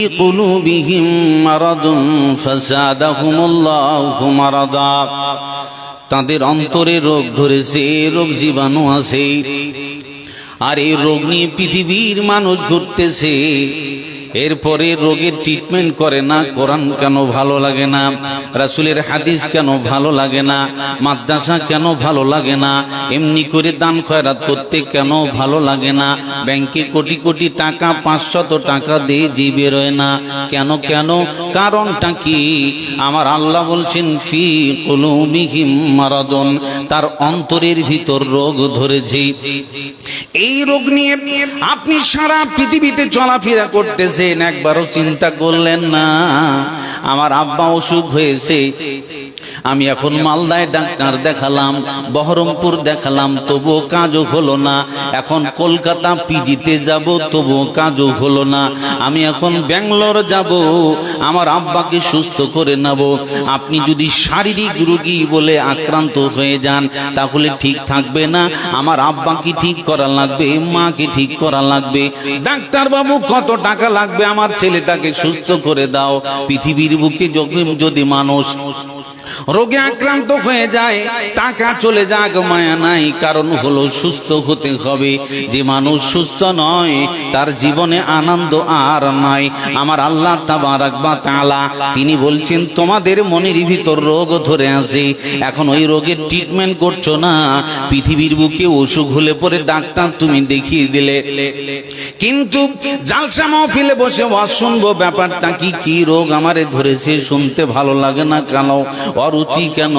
قلوبهم مرض فزادهم الله مرضا তাদের অন্তরে রোগ ধরেছে, রোগ জীবাণু আছে, আর এই রোগ নিয়ে পৃথিবীর মানুষ ঘুরতেছে। এরপরে রোগের ট্রিটমেন্ট করে না। কোরআন কেন ভালো লাগে না? রাসূলের হাদিস কেন ভালো লাগে না? মাদ্রাসা কেন ভালো লাগে না? এমনি করে দান খয়রাত করতে কেন ভালো লাগে না? ব্যাংকে কোটি কোটি টাকা, 500 টাকা দিয়ে জি বেরোয় না কেন? কেন? কারণটা কি? আমার আল্লাহ বলছেন ফি কুলুবিহিম মারাদুন, তার অন্তরের ভিতর রোগ ধরেছে। এই রোগ নিয়ে আপনি সারা পৃথিবীতে চলাফেরা করতেছেন, একবারও চিন্তা করলেন না আমার আব্বা অসুখ হয়েছে, আমি এখন মালদায় ডাক্তার দেখালাম, বহরমপুর দেখালাম, তবুও কাজও হলো না। এখন কলকাতা পিজিতে যাব, তবুও কাজও হলো না। আমি এখন ব্যাঙ্গালোর যাব, আমার আব্বাকে সুস্থ করে নেব। আপনি যদি শারীরিক রোগী বলে আক্রান্ত হয়ে যান তাহলে ঠিক থাকবে না। আমার আব্বাকে ঠিক করা লাগবে, মাকে ঠিক করা লাগবে। ডাক্তার বাবু কত টাকা লাগবে? আমার ছেলেটাকে সুস্থ করে দাও। পৃথিবীর বুকে যদি মানুষ রোগে আক্রান্ত হয়ে যায়, টাকা চলে যাক মায়া নাই, কারণ হলো সুস্থ হতে হবে। যে মানুষ সুস্থ নয় তার জীবনে আনন্দ আর নাই। আমার আল্লাহ তাবারাক ওয়া তাআলা তিনি বলছেন তোমাদের মনের ভিতর রোগ ধরে আছে, এখন ওই রোগের ট্রিটমেন্ট করছো না। পৃথিবীর বুকে অসুখ হলে পরে ডাক্তার তুমি দেখিয়ে দিলে, কিন্তু জালসা মাহফিলে বসে ওয়াজ শুনবো, ব্যাপারটা কি, কি রোগ আমারে ধরেছে শুনতে ভালো লাগে না কেন? অরুচি কেন?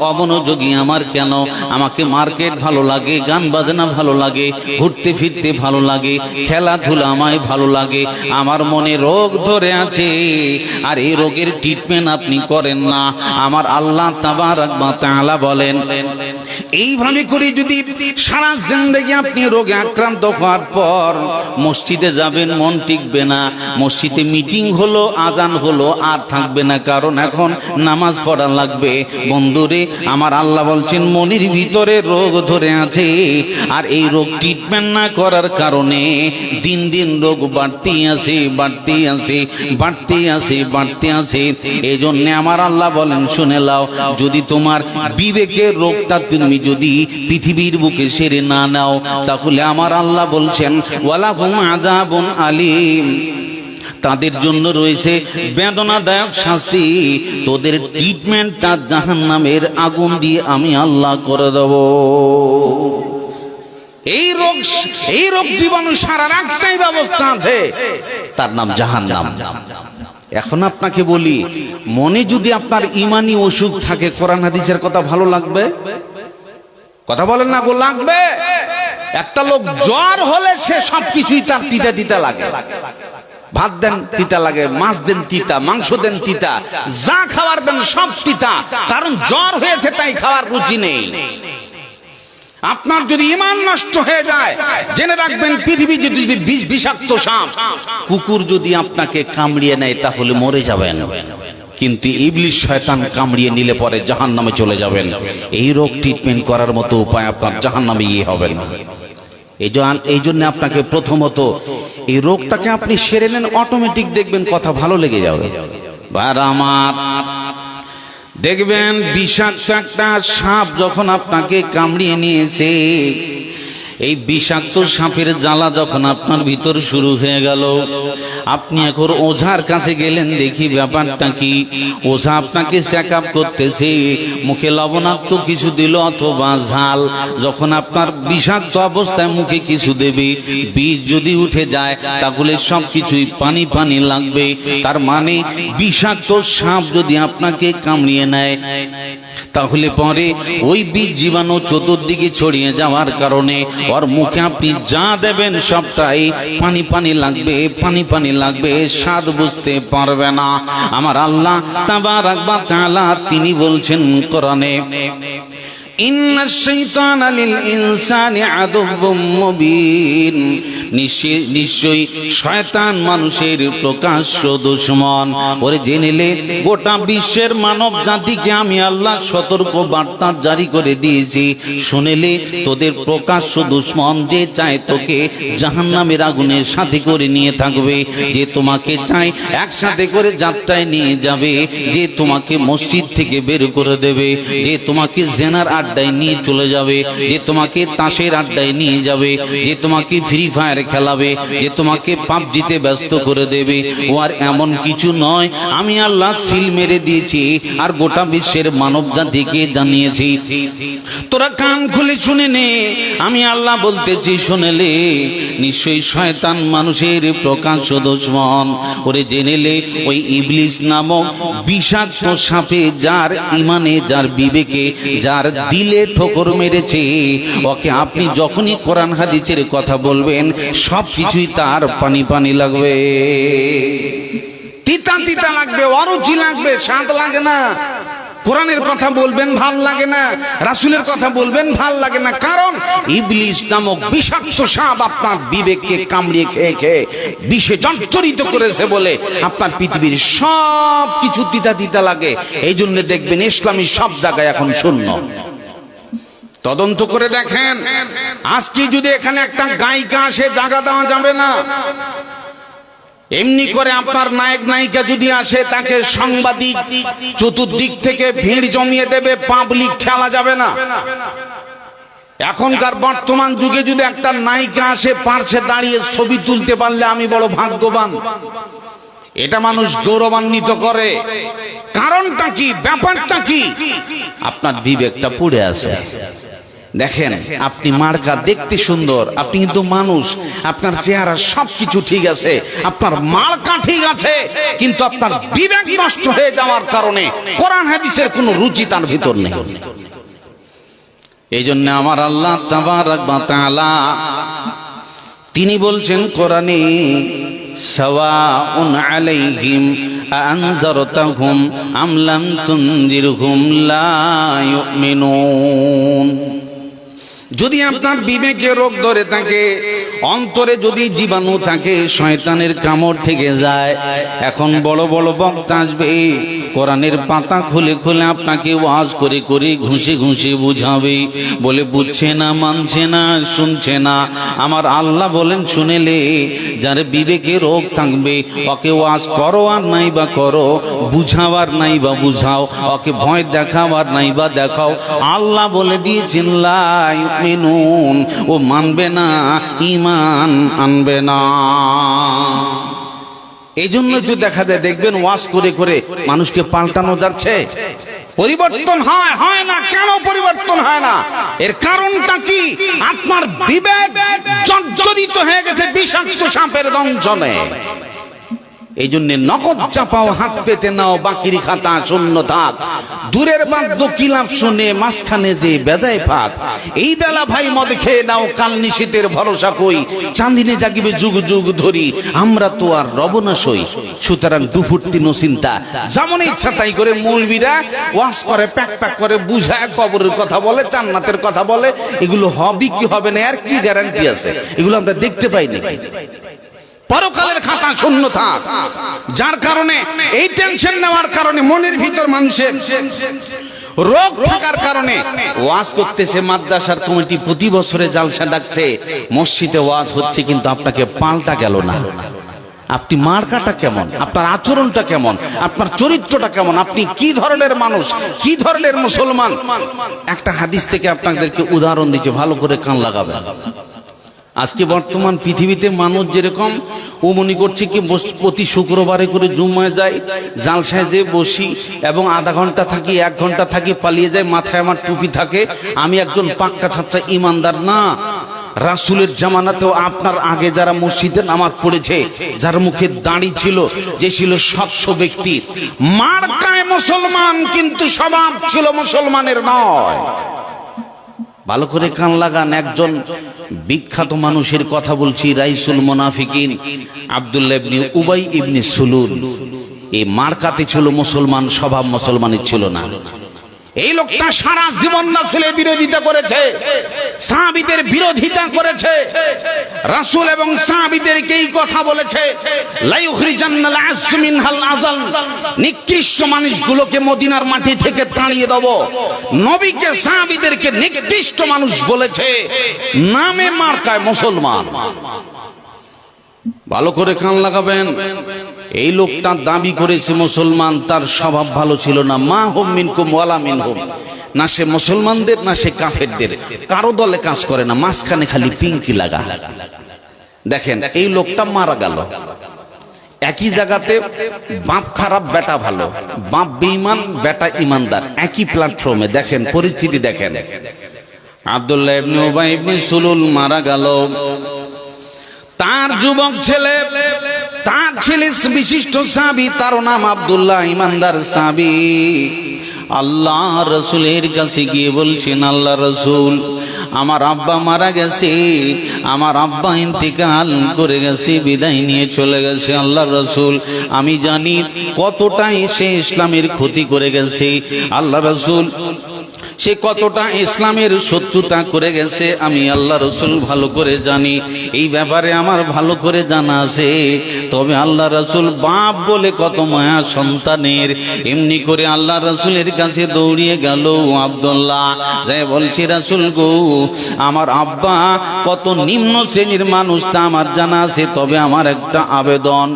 অমনোযোগী আমার কেন? আমাকে মার্কেট ভালো লাগে, গান বাজনা ভালো লাগে, ঘুরতে ফিরতে ভালো লাগে, খেলাধুলা আমায় ভালো লাগে। আমার মনে রোগ ধরে আছে, আর এই রোগের ট্রিটমেন্ট আপনি করেন না। আমার আল্লাহ তাবারাক ওয়া তাআলা বলেন এইভাবে করে যদি সারা জিন্দেগি আপনি রোগে আক্রান্ত হওয়ার পর মসজিদে যাবেন, মন টিকবে না। মসজিদে মিটিং হলো, আজান হলো, আর থাকবে না, কারণ এখন নামাজ পড়া লাগবে। বন্ধুরে আমার আল্লাহ বলছেন মনের ভিতরে রোগ ধরে আছে, আর এই রোগ ট্রিটমেন্ট না করার কারণে দিন দিন রোগ বাড়তে আছে, বাড়তে আছে, বাড়তে আছে, বাড়তে আছে। এই জন্য আমার আল্লাহ বলেন শুনে লাও, যদি তোমার বিবেকের রোগটা তুমি যদি পৃথিবীর বুকে সেরে না নাও, তাহলে আমার আল্লাহ বলছেন ওয়ালাহুম আযাবুন আলীম, তাদের জন্য রয়েছে বেদনাদায়ক শাস্তি। তোদের ট্রিটমেন্টটা জাহান্নামের আগুন দিয়ে আমি আল্লাহ করে দেব। এই রোগ জীবাণু সারা রাখতেই ব্যবস্থা আছে, তার নাম জাহান্নাম। এখন আপনাকে বলি, মনে যদি আপনার ঈমানি অসুখ থাকে, কোরআন হাদিসের কথা ভালো লাগবে? কথা বলেন না গো, লাগবে? একটা লোক জ্বর হলে সে সবকিছুই তার তিতা তিতা লাগে। ভাত দেন তিতা লাগে, মাছ দেন তিতা, মাংস দেন তিতা, যা খাবার দেন সব তিতা, কারণ জ্বর হয়েছে তাই খাওয়ার রুচি নেই। আপনার যদি ঈমান নষ্ট হয়ে যায়, জেনে রাখবেন পৃথিবী যদি বিষাক্ত সাপ, কুকুর যদি আপনাকে কামড়িয়ে নেয় তাহলে মরে যাবেন, কিন্তু ইবলিস শয়তান কামড়িয়ে নিলে পরে জাহান্নামে চলে যাবেন। এই রোগ ট্রিটমেন্ট করার মতো উপায় আপনার জাহান্নামে হবে না। এই জন্য আপনাকে প্রথমত এই রোগটাকে আপনি সেরে নেন, অটোমেটিক দেখবেন কথা ভালো লেগে যাবে। ভাইরা আমার, দেখবেন বিষাক্ত একটা সাপ যখন আপনাকে কামড়িয়ে নিয়েছে, এই বিষাক্ত সাপের জ্বালা যখন আপনার ভিতর শুরু হয়ে গেল, আপনি এখন ওঝার কাছে গেলেন, দেখি ব্যাপারটা কি। ওঝা আপনাকে চেক আপ করতেছে, মুখে লবণাক্ত কিছু দিল অথবা ঝাল। যখন আপনার বিষাক্ত অবস্থায় মুখে কিছু দেবে, বিষ যদি উঠে যায় তাহলে সবকিছুই পানি পানি লাগবে। তার মানে বিষাক্ত সাপ যদি আপনাকে কামড়িয়ে নেয় তাহলে পরে ওই বিষ জীবাণু চতুর্দিকে ছড়িয়ে যাওয়ার কারণে ওর মুখে আপনি যা দেবেন সবটাই পানি পানি লাগবে, পানি পানি লাগবে, স্বাদ বুঝতে পারবে না। আমার আল্লাহ তাবারাক ওয়া তাআলা তিনি বলছেন কোরআনে ইন্নাশ শাইতানা লিল ইনসানি আদুউম মুবিন, নিশ্চয়ই শয়তান মানুষের প্রকাশ্য দুশমন। ওরে জেনেলে গোটা বিশ্বের মানব জাতিকে আমি আল্লাহ সতর্ক বার্তা জারি করে দিয়েছি, শুনেলে তোদের প্রকাশ্য দুশমন। যে চায় তোকে জাহান্নামের আগুনের সাথে করে নিয়ে থাকবে, যে তোমাকে চায় একসাথে করে যাত্রায় নিয়ে যাবে, যে তোমাকে মসজিদ থেকে বের করে দেবে, যে তোমাকে জেনার আড্ডায় নিয়ে চলে যাবে, যে তোমাকে তাসের আড্ডায় নিয়ে যাবে, যে তোমাকে ফ্রি ফায়ার খেলাবে, যে তোমাকে পাবজিতে ব্যস্ত করে দেবে। ও আর এমন কিছু নয়, আমি আল্লাহ সিল মেরে দিয়েছি আর গোটা বিশ্বের মানব জাতিকে জানিয়েছি। তোরা কান খুলে শুনে নে, আমি আল্লাহ বলতেছি শুনেলে, নিশ্চয়ই শয়তান মানুষের প্রকাশ্য দুশমন। ওরে জেনেলে ওই ইবলিস নামক বিষাক্ত সাপে যার ইমানে, যার বিবেকে, যার দিলে ঠোকর মেরেছে, ওকে আপনি যখনই কোরআন হাদিসের কথা বলবেন সব কিছুই তার পানি পানি লাগবে, তিতা তিতা লাগবে, অরুচি লাগবে, স্বাদ লাগে না। কোরআনের কথা বলবেন ভাল লাগে না, রাসূলের কথা বলবেন ভাল লাগে না, কারণ ইবলিস নামক বিষাক্ত সাপ আপনার বিবেককে কামড়িয়ে খেয়ে খেয়ে বিষে জর্জরিত করেছে বলে আপনার পৃথিবীর সব কিছু তিতা তিতা লাগে। এই জন্য দেখবেন ইসলামী সব জায়গায় এখন শূন্য। তদন্ত করে দেখেন, আজকে যদি এখানে একটা গায়িকা আসে জায়গা দেওয়া যাবে না। এমনি করে আপনার নায়ক নায়িকা যদি আসে, তাকে সাংবাদিক চতুর্দিক থেকে ভিড় জমিয়ে দেবে, পাবলিক ঠেলা যাবে না। এখনকার বর্তমান যুগে যদি একটা নায়িকা আসে, পার্শ্বে দাঁড়িয়ে ছবি তুলতে পারলে আমি বড় ভাগ্যবান, এটা মানুষ গৌরবান্বিত করে। কারণটা কি, ব্যাপারটা কি? আপনার বিবেকটা পুড়ে আছে। দেখেন, আপনি মার্কা দেখতে সুন্দর, আপনি কিন্তু মানুষ, আপনার চেহারা সবকিছু ঠিক আছে, আপনার মার্কা ঠিক আছে, কিন্তু আপনার বিবেক নষ্ট হয়ে যাওয়ার কারণে কোরআন হাদিসের কোনো রুচি তার ভিতর নেই। এই জন্য আমার আল্লাহ তাবারাক ওয়া তাআলা তিনি বলছেন কোরআনে, সাওয়াউন আলাইহিম আনজারতাহুম আম লাম তুনজিরহুম লা ইউমিনুন। যদি আপনার বিবেকে রোগ ধরে থাকে, অন্তরে যদি জীবাণু থাকে, শয়তানের কামড় থেকে যায়, এখন বড় বড় বক্তা আসবে, কোরআনের পাতা খুলে খুলে আপনাকে ওয়াজ করে করে ঘুষে ঘুষে বুঝাবে, বলে বুঝছে না, মানছে না, শুনছে না। আমার আল্লাহ বলেন শুনেলে, যার বিবেকে রোগ থাকবে ওকে ওয়াজ করো আর নাই বা করো, বুঝাবার নাই বা বুঝাও, ওকে ভয় দেখাবার নাই বা দেখাও, আল্লাহ বলে দিয়েছেন লা ইউমিনুন, ও মানবে না, ঈমান আনবে না। এই জন্যই তো দেখা যায়, দেখবেন ওয়াজ করে করে মানুষকে পাল্টানো যাচ্ছে, পরিবর্তন হয় না। কেন পরিবর্তন হয় না? এর কারণটা কি? আপনার বিবেক জর্জরিত হয়ে গেছে বিষাক্ত সাপের দংশনে। এই জন্য নগদ চাপাও, হাত পেতে নাও, বাকির খাতা শূন্য থাক, দূরের বাদ্য কিলাপ শুনে মাঝখানে যে বেদায় ফাঁক। এই বেলা ভাই মদ খেয়ে নাও, কাল নিশীতের ভরসা কই, চাঁদিনে জাগিবে যুগ যুগ ধরি, আমরা তো আর রব না সই। সুতরাং দুফুটতি নচিন্তা, যেমন ইচ্ছা তাই করে মৌলবীরা ওয়াজ করে, প্যাক প্যাক করে বুঝায়, কবরের কথা বলে, জান্নাতের কথা বলে। এগুলো হবে কি হবে না, আর কি গ্যারান্টি আছে? এগুলো আমরা দেখতে পাই নাকি? পরকালের খাতা শূন্য থাক, যার কারণে এই টেনশন নেওয়ার কারণে মনের ভিতর মানুষের রোগ থাকার কারণে ওয়াজ করতেছে, মাদ্রাসার কমিটি প্রতি বছরে জালসা ডাকছে, মসজিদে ওয়াজ হচ্ছে, কিন্তু আপনাকে পাল্টা গেল না। আপনি মার্কাটা কেমন, আপনার আচরণটা কেমন, আপনার চরিত্রটা কেমন, আপনি কি ধরনের মানুষ, কি ধরনের মুসলমান? একটা হাদিস থেকে আপনাদেরকে উদাহরণ দিচ্ছে, ভালো করে কান লাগাবেন। আজকে বর্তমান পৃথিবীতে মানুষ যেরকম ও মনে করছে কি প্রতি শুক্রবারে করে জুম্মায় যায়, জালসায় যে বসি এবং আধা ঘন্টা থাকি, 1 ঘন্টা থাকি, পালিয়ে যায়, মাথায় আমার টুপি থাকে, আমি একজন পাক্কা ছাত্র ইমানদার না। রাসূলের জামানাতেও আপনার আগে যারা মসজিদে নামাজ পড়েছে, যার মুখে দাড়ি ছিল, যে ছিল স্বচ্ছ ব্যক্তি, মার্কায় মুসলমান, কিন্তু স্বভাব ছিল মুসলমানের নয়। ভালো করে কান লাগান, একজন বিখ্যাত মানুষের কথা বলছি, রাইসুল মুনাফিকিন আব্দুল্লাহ ইবনে উবাই ইবনে সুলুল। এই মার্কাতে ছিল মুসলমান, স্বভাব মুসলমানের ছিল না। এই লোকটা সারা জীবন রাসূলের বিরোধিতা করেছে, সাহাবীদের বিরোধিতা করেছে। রাসূল এবং সাহাবীদেরকে এই কথা বলেছে, লা ইউখরিজান্নাল আযযু মিনহাল আযাল, নিকৃষ্ট মানুষগুলোকে মদিনার মাটি থেকে তাড়িয়ে দেব। নবীকে সাহাবীদেরকে নিকৃষ্ট মানুষ বলেছে, নামে মার্কায় মুসলমান। ভালো করে কান লাগাবেন। এই লোকটা দাবি করেছে মুসলমান, তার স্বভাব ভালো ছিল না। মা হুম মিনকুম ওয়ালা মিনহুম, না সে মুসলমানদের না সে কাফেরদের, কারো দলে কাজ করে না, মাঝখানে খালি পিঙ্কি লাগা। দেখেন এই লোকটা মারা গেল একই জায়গাতে, বাপ খারাপ বেটা ভালো, বাপ বেঈমান বেটা ইমানদার, একই প্ল্যাটফর্মে। দেখেন পরিস্থিতি দেখেন। আব্দুল্লাহ ইবনে উবাই ইবনে সুলুল মারা গেল, তার যুবক ছেলে, তার ছেলে বিশিষ্ট সাহাবী, তার নাম আব্দুল্লাহ, ইমানদার সাহাবী। আল্লাহ রসুলের কাছে গিয়ে বলছেন, আল্লাহ রসুল, আমার আব্বা মারা গেছে, আমার আব্বা ইন্তেকাল করে গেছে, বিদায় নিয়ে চলে গেছে। আল্লাহ রসুল, আমি জানি কতটাই সে ইসলামের ক্ষতি করে গেছে। আল্লাহ রসুল, সে কতটা ইসলামের শত্রুতা করে গেছে আমি আল্লাহ রসুল ভালো করে জানি। এই ব্যাপারে আমার ভালো করে জানা আছে। তবে আল্লাহ রসুল বাপ বলে কত মায়া সন্তানের। এমনি করে আল্লাহ রসুলের কাছে দৌড়িয়ে গেল আব্দুল্লাহ, যাই বলছি, রসুল গো, আমার আব্বা কত নিম্ন শ্রেণীর মানুষ তা আমার জানা আছে, তবে আমার একটা আবেদন।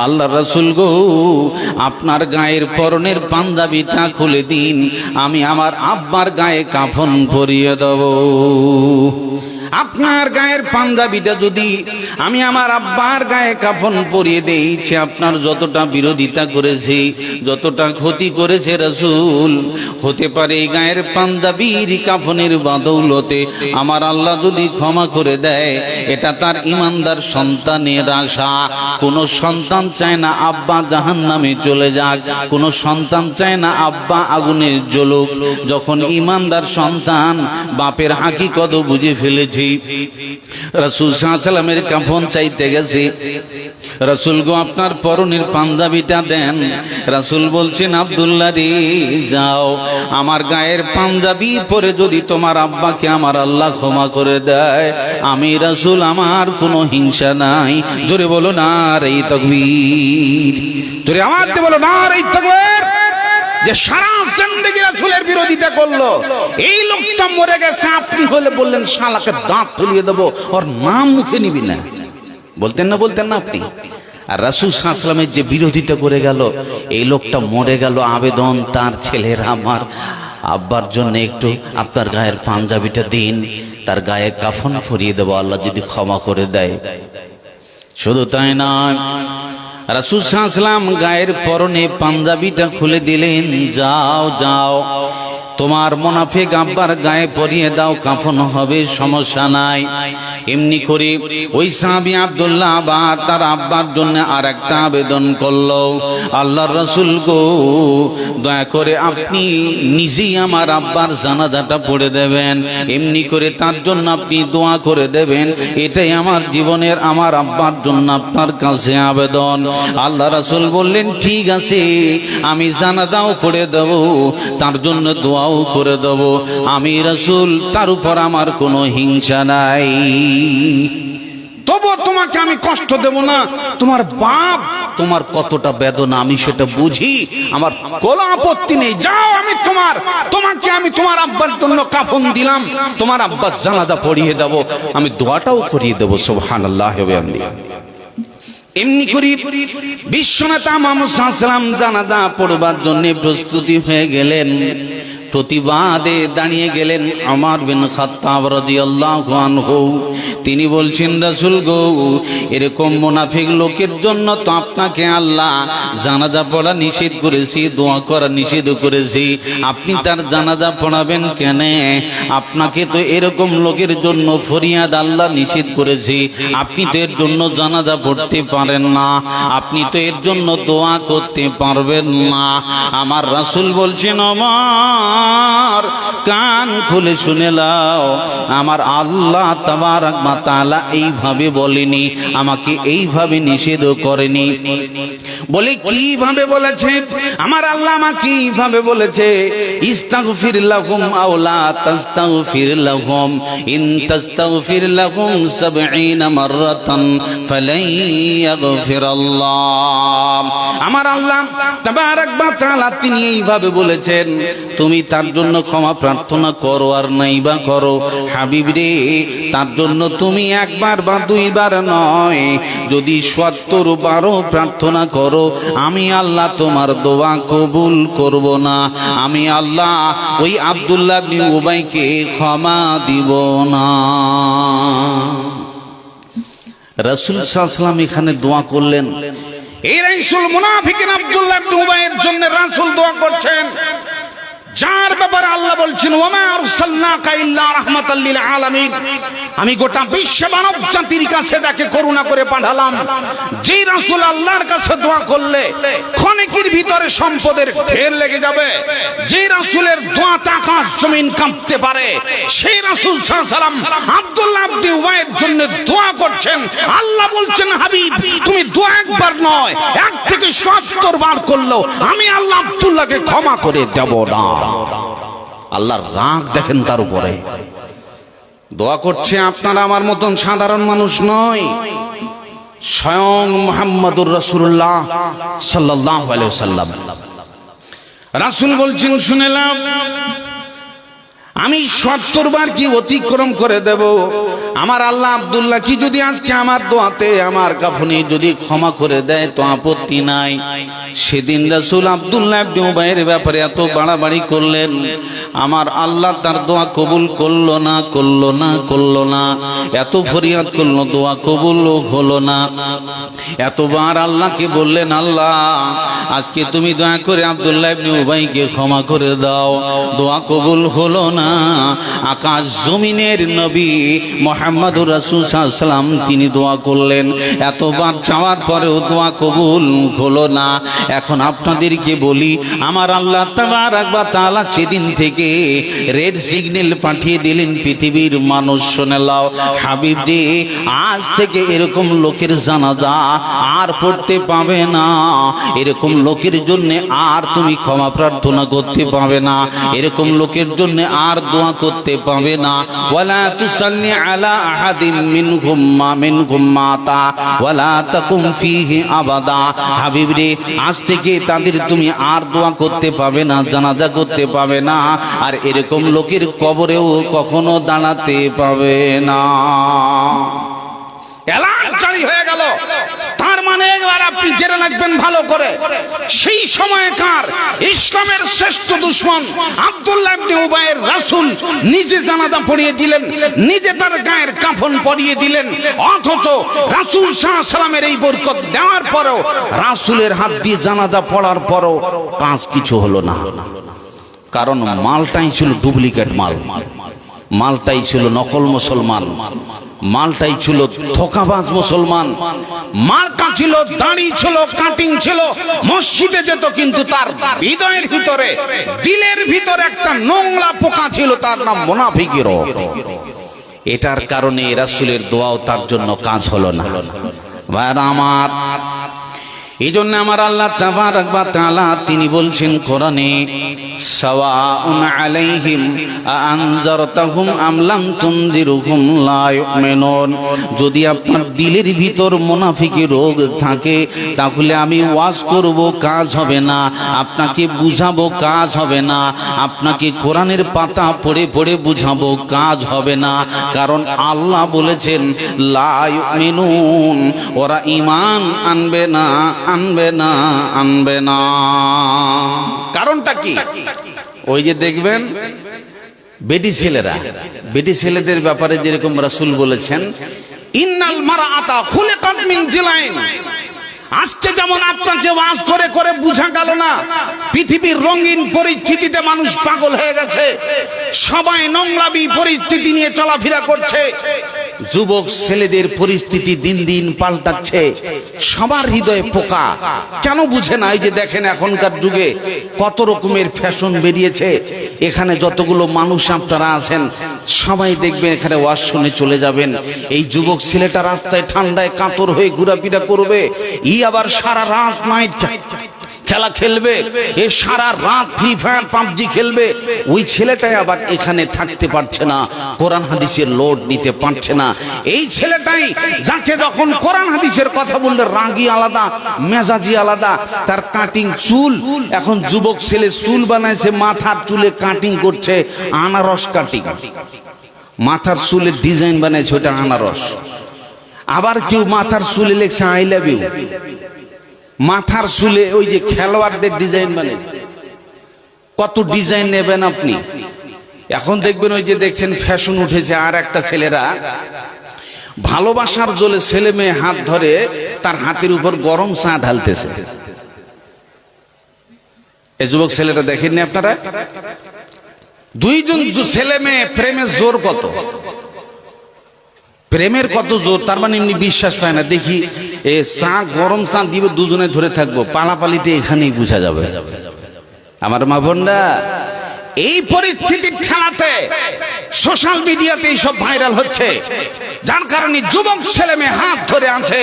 আল্লাহ রসুল গো, আপনার গায়ের পরনের পাঞ্জাবিটা খুলে দিন, আমি আমার আব্বার গায়ে কাফন পরিয়ে দেব। আপনার গায়ের পাঞ্জাবিটা যদি আমি আমার আব্বার গায়ে কাফন পরিয়ে দিয়েছি, আপনার যতটা বিরোধিতা করেছি, যতটা ক্ষতি করেছে রাসূল, হতে পারে এই গায়ের পাঞ্জাবির কাফনের বাদৌলতে আমার আল্লাহ যদি ক্ষমা করে দেয়। এটা তার ইমানদার সন্তানের আশা। কোনো সন্তান চায় না আব্বা জাহান্নামে চলে যাক, কোনো সন্তান চায় না আব্বা আগুনে জ্বলুক। যখন ইমানদার সন্তান বাপের হাকিকত বুঝে ফেলেছে, রাসূল সাল্লাল্লাহু আলাইহি ওয়াসাল্লামের কাফন চাইতে গেছে। রাসূল গো, আপনার পরনের পাঞ্জাবিটা দেন। রাসূল বলছেন, আব্দুল্লাহ রে, যাও, আমার গায়ের পাঞ্জাবি পরে যদি তোমার আব্বাকে আমার আল্লাহ ক্ষমা করে দেয়, আমি রাসূল, আমার কোনো হিংসা নাই। জোরে বলো নারে তাকবীর, জোরে আমার দিয়ে বলো নারে তাকবীর। যে সারা জিন্দেগি রাসূলের বিরোধিতা করলো, এই লোকটা মরে গেছে, আপনি হলে বললেন শালাকে দাঁত ফেলিয়ে দেবো, ওর নাম মুখে নিবি না, বলতেন না, বলতেন না আপনি? আর রাসূল সাল্লাল্লাহু আলাইহি ওয়াসাল্লামের যে বিরোধিতা করে গেল, এই লোকটা মরে গেল। আবেদন তার ছেলের, আমার আব্বার জন্য একটু আপনার গায়ের পাঞ্জাবিটা দিন, তার গায়ে কাফন পরিয়ে দেবো, আল্লাহ যদি ক্ষমা করে দেয়। শুধু তাই নয়, রাসূল সাল্লাল্লাহু আলাইহি ওয়াসাল্লাম গায়ের পরনে পাঞ্জাবিটা খুলে দিলেন, যাও যাও, তোমার মুনাফিক আব্বার গায়ে পরিয়ে দাও, কাফন হবে, সমস্যা নাই। এমনি করে ওই সাহাবী আব্দুল্লাহ আবার তার আব্বার জন্য আর একটা আবেদন করলো, আল্লাহর রাসূল গো, দয়া করে আপনি নিজেই আমার আব্বার জানাজাটা পড়ে দেবেন, এমনি করে তার জন্য আপনি দোয়া করে দেবেন, এটাই আমার জীবনের, আমার আব্বার জন্য আপনার কাছে আবেদন। আল্লাহ রাসূল বললেন, ঠিক আছে, আমি জানাজাও করে দেব, তার জন্য দোয়াও করে দেব, আমি রাসূল, তার উপর আমার কোনো হিংসা নাই। তবু তোমাকে আমি কষ্ট দেব না। তোমার বাপ, তোমার কতটা বেদনা আমি সেটা বুঝি, আমার কোনো আপত্তি নেই। যাও, আমি তোমাকে আমি তোমার আব্বার জন্য কাফন দিলাম, তোমার আব্বার জানাজা পড়িয়ে দেব, আমি দোয়াটাও করিয়ে দেব। সুবহানাল্লাহি ওয়া বিহামদিহি। এমনি করি বিশ্বনেতা মুহাম্মদ সাল্লাল্লাহু আলাইহি ওয়াসাল্লাম জানাজা পড়বার জন্য প্রস্তুতি হয়ে গেলেন। প্রতিবাদে দাঁড়িয়ে গেলেন ওমর বিন খাত্তাব রাদিয়াল্লাহু আনহু। তিনি বলছেন, রাসূল গো, এরকম মুনাফিক লোকের জন্য তো আপনাকে আল্লাহ জানাজা পড়া নিষেধ করেছি, দোয়া করা নিষেধ করেছি, আপনি তার জানাজা পড়াবেন কেন? আপনাকে তো এরকম লোকের জন্য ফরিয়াদ আল্লাহ নিষেধ করেছি, আপনি তো এর জন্য জানাজা পড়তে পারেন না, আপনি তো এর জন্য দোয়া করতে পারবেন না। আমার রাসূল বলছেন, ওমর, খবরদার কান খুলে শুনে নাও, আমার আল্লাহ তাবারক ওয়া তাআলা এইভাবে বলেনি, আমাকে এইভাবে নিষেধ করেনি। বলে কিভাবে বলেছে? আমার আল্লাহ আমাকে এইভাবে বলেছে, ইস্তাগফির লাহুম আও লা তাস্তাগফির লাহুম ইন তাস্তাগফির লাহুম 70 মাররাতান ফালাই ইয়াগফিরাল্লাহ। আমার আল্লাহ তাবারক ওয়া তাআলা তিনি এইভাবে বলেছেন, তুমি তার জন্য ক্ষমা প্রার্থনা করো আর নাইবা করো। হাবিব রে, তার জন্য তুমি একবার বা দুইবার নয়, যদি 70 বারও প্রার্থনা করো, আমি আল্লাহ তোমার দোয়া কবুল করব না। আমি আল্লাহ ওই আব্দুল্লাহ ইবনে উবাইকে ক্ষমা দিব না। রাসূল সাল্লাল্লাহু আলাইহি ওয়াসাল্লাম এখানে দোয়া করলেন। এই রাইসুল মুনাফিকিন আব্দুল্লাহ ইবনে উবাইয়ের জন্য রাসূল দোয়া করছেন, যার ব্যাপারে আল্লাহ বলছেন, ওয়া মা আরসালনাকা ইল্লা রাহমাতাল লিল আলামিন, আমি গোটা বিশ্ব মানব জাতির কাছে তাকে করুণা করে পাঠালাম। যে রাসূল আল্লাহর কাছে দোয়া করলে ক্ষণিকের ভিতরে সম্পদের ঢের লেগে যাবে, যে রাসূলের দোয়াতে আকাশ জমিন কাঁপতে পারে, সেই রাসূল সাল্লাল্লাহু আলাইহি ওয়াসাল্লাম আব্দুল্লাহ ইবনে উবাইয়ের জন্য দোয়া করছেন। আল্লাহ বলছেন, হাবিব তুমি দোয়া একবার নয় 1 থেকে 70 বার করলেও আমি আল্লাহ আব্দুল্লাহকে ক্ষমা করে দেব না। আল্লাহর রাগ দেখেন তার উপরে। দোয়া করছে আপনারা আমার মতন সাধারণ মানুষ নয়, স্বয়ং মুহাম্মদুর রাসূলুল্লাহ সাল্লাল্লাহু আলাইহি ওয়াসাল্লাম। রাসূল বলছেন, শুনে নাও, আমি 70 বার কি অতিক্রম করে দেব। আমার আল্লাহ আব্দুল্লাহ কি যদি আজকে আমার দোয়াতে আমার কাফনে যদি ক্ষমা করে দেয় তো আপত্তি নাই। সেদিন রাসূল আব্দুল্লাহ ইবনে উবাইয়ের ব্যাপারে এত বাড়াবাড়ি করলেন, আমার আল্লাহ তার দোয়া কবুল করলো না, করলো না, করলো না। এত ফরিয়াদ করলো, দোয়া কবুল হলো না। এতবার আল্লাহকে বললেন, আল্লাহ আজকে তুমি দয়া করে আব্দুল্লাহ ইবনে উবাইকে ক্ষমা করে দাও। দোয়া কবুল হলো না। আকাশ জমিনের নবী মুহাম্মদুর রাসূল সাল্লাল্লাহু আলাইহি ওয়াসাল্লাম তিনি দোয়া করলেন, এতবার চাওয়ার পরেও দোয়া কবুল হলো না। এখন আপনাদেরকে বলি, আমার আল্লাহ তাবারক ওয়া তাআলা সেদিন থেকে রেড সিগন্যাল পাঠিয়ে দিলেন পৃথিবীর মানুষ, শুনে নাও হাবিব রে, আজ থেকে এরকম লোকের জানাজা আর পড়তে পাবে না, এরকম লোকের জন্য আর তুমি ক্ষমা প্রার্থনা করতে পাবে না, এরকম লোকের জন্য আর দোয়া করতে পাবে না। ওয়ালা তুসাল্লি আলা আহাদিন মিনহুম মাতা ওয়ালা তাকুম ফীহি আবাদা। হাবিব রে, আজ থেকে তাদের তুমি আর দোয়া করতে পাবে না, জানাজা করতে পাবে না, আর এরকম লোকের কবরেও কখনো দাঁড়াতে পাবে না। এলান জারি হয়ে গেল। তার মানে একবার আপনি জেনে রাখবেন ভালো করে, সেই সময়কার ইসলামের শ্রেষ্ঠ দুশমন আব্দুল্লাহ ইবনে উবাইয়ের রাসূল নিজে জানাজা পড়িয়ে দিলেন, নিজে তার গায়ের কাফন পরিয়ে দিলেন, অথচ রাসূল সাল্লাল্লাহু আলাইহি ওয়াসাল্লামের এই বরকত দেওয়ার পরেও, রাসূলের হাত দিয়ে জানাজা পড়ার পরেও কাজ কিছু হলো না। কারণ মালটাই ছিল ডুপ্লিকেট মাল, মালটাই ছিল নকল মুসলমান, মালটাই ছিল ধোঁকাবাজ মুসলমান, মার্কা ছিল, দাড়ি ছিল, কাটিং ছিল, মসজিদে যেত কিন্তু তার হৃদয়ের ভিতরে, দিলের ভিতরে একটা নোংরা পোকা ছিল, তার নাম মুনাফিকের রোগ। এটার কারণে রাসূলের দোয়াও তার জন্য কাজ হলো না। ভাইরা আমার, এই জন্য আমার আল্লাহ তাবারক ওয়া তাআলা তিনি বলছেন কোরআনে, সাওয়াউন আলাইহিম আনজারতাহুম আম লাম তুনজিরহুম লা ইউমিনুন। যদি আপনার দিলের ভিতর মুনাফিকি রোগ থাকে, তাহলে আমি ওয়াজ করব, কাজ হবে না, আপনাকে বুঝাবো, কাজ হবে না, আপনাকে কোরআনের পাতা পড়ে পড়ে বুঝাবো, কাজ হবে না। কারণ আল্লাহ বলেছেন লা ইউমিনুন, ওরা ঈমান আনবে না, আনবে না, আনবে না। কারণটা কি? ওই যে দেখবেন বেটি ছেলেরা, বেটি ছেলেদের ব্যাপারে যেরকম রাসূল বলেছেন, ইন্নাল মারআতা খুলিকাত মিন জিলাইন। আজকে যেমন আপনাকে ওয়াজ করে করে বুঝা গেল না, পৃথিবীর রঙিন পরিস্থিতিতে মানুষ পাগল হয়ে গেছে, সবাই নোংরামি পরিস্থিতি নিয়ে চলাফেরা করছে, যুবক ছেলেদের পরিস্থিতি দিন দিন পাল্টাচ্ছে, সবার হৃদয়ে পোকা। কেন বুঝে না? এই যে দেখেন এখনকার যুগে কত রকমের ফ্যাশন বেরিয়েছে, এখানে যতগুলো মানুষ আপনারা আছেন সবাই দেখবেন এখানে ওয়াজ শুনে চলে যাবেন। এই যুবক ছেলেটা রাস্তায় ঠান্ডায় কাতর হয়ে ঘোরাফেরা করবে, আবার সারা রাত নাইট খেলা খেলবে, এ সারা রাত ফ্রি ফায়ার পাবজি খেলবে। ওই ছেলেটাই আবার এখানে থাকতে পারছে না, কোরআন হাদিসের লোড নিতে পারছে না। এই ছেলেটাই যাকে যখন কোরআন হাদিসের কথা বললে রাগী আলাদা, মেজাজি আলাদা, তার কাটিং চুল, এখন যুবক ছেলে চুল বানাইছে, মাথার চুলে কাটিং করছে আনারস কাটিং, মাথার চুলের ডিজাইন বানাইছে ওটা আনারস। আবার কেউ মাথার চুলে লেখছে আই লাভ ইউ, মাথার চুলে ওই যে খেলোয়াড়দের ডিজাইন মানে। কত ডিজাইন নেবেন আপনি? এখন দেখবেন ওই যে দেখছেন ফ্যাশন উঠেছে, আর একটা ছেলেরা ভালোবাসার জলে ছেলে মেয়ে হাত ধরে তার হাতের উপর গরম চা ঢালতেছে। এই যুবক ছেলেটা দেখেননি আপনারা? দুইজন ছেলে মেয়ে প্রেমের জোর কত, প্রেমের কত জোর, তার মানে এমনি বিশ্বাস পায় না। দেখি এ চা গরম চা দিবে, দুজনে ধরে থাকবো, পালাপালিতে এখানেই বোঝা যাবে। আমার মা বোনরা, এই পরিস্থিতির ঠেলাতে সোশ্যাল মিডিয়াতে এইসব ভাইরাল হচ্ছে, যার কারণে যুবক ছেলে মেয়ে হাত ধরে আছে,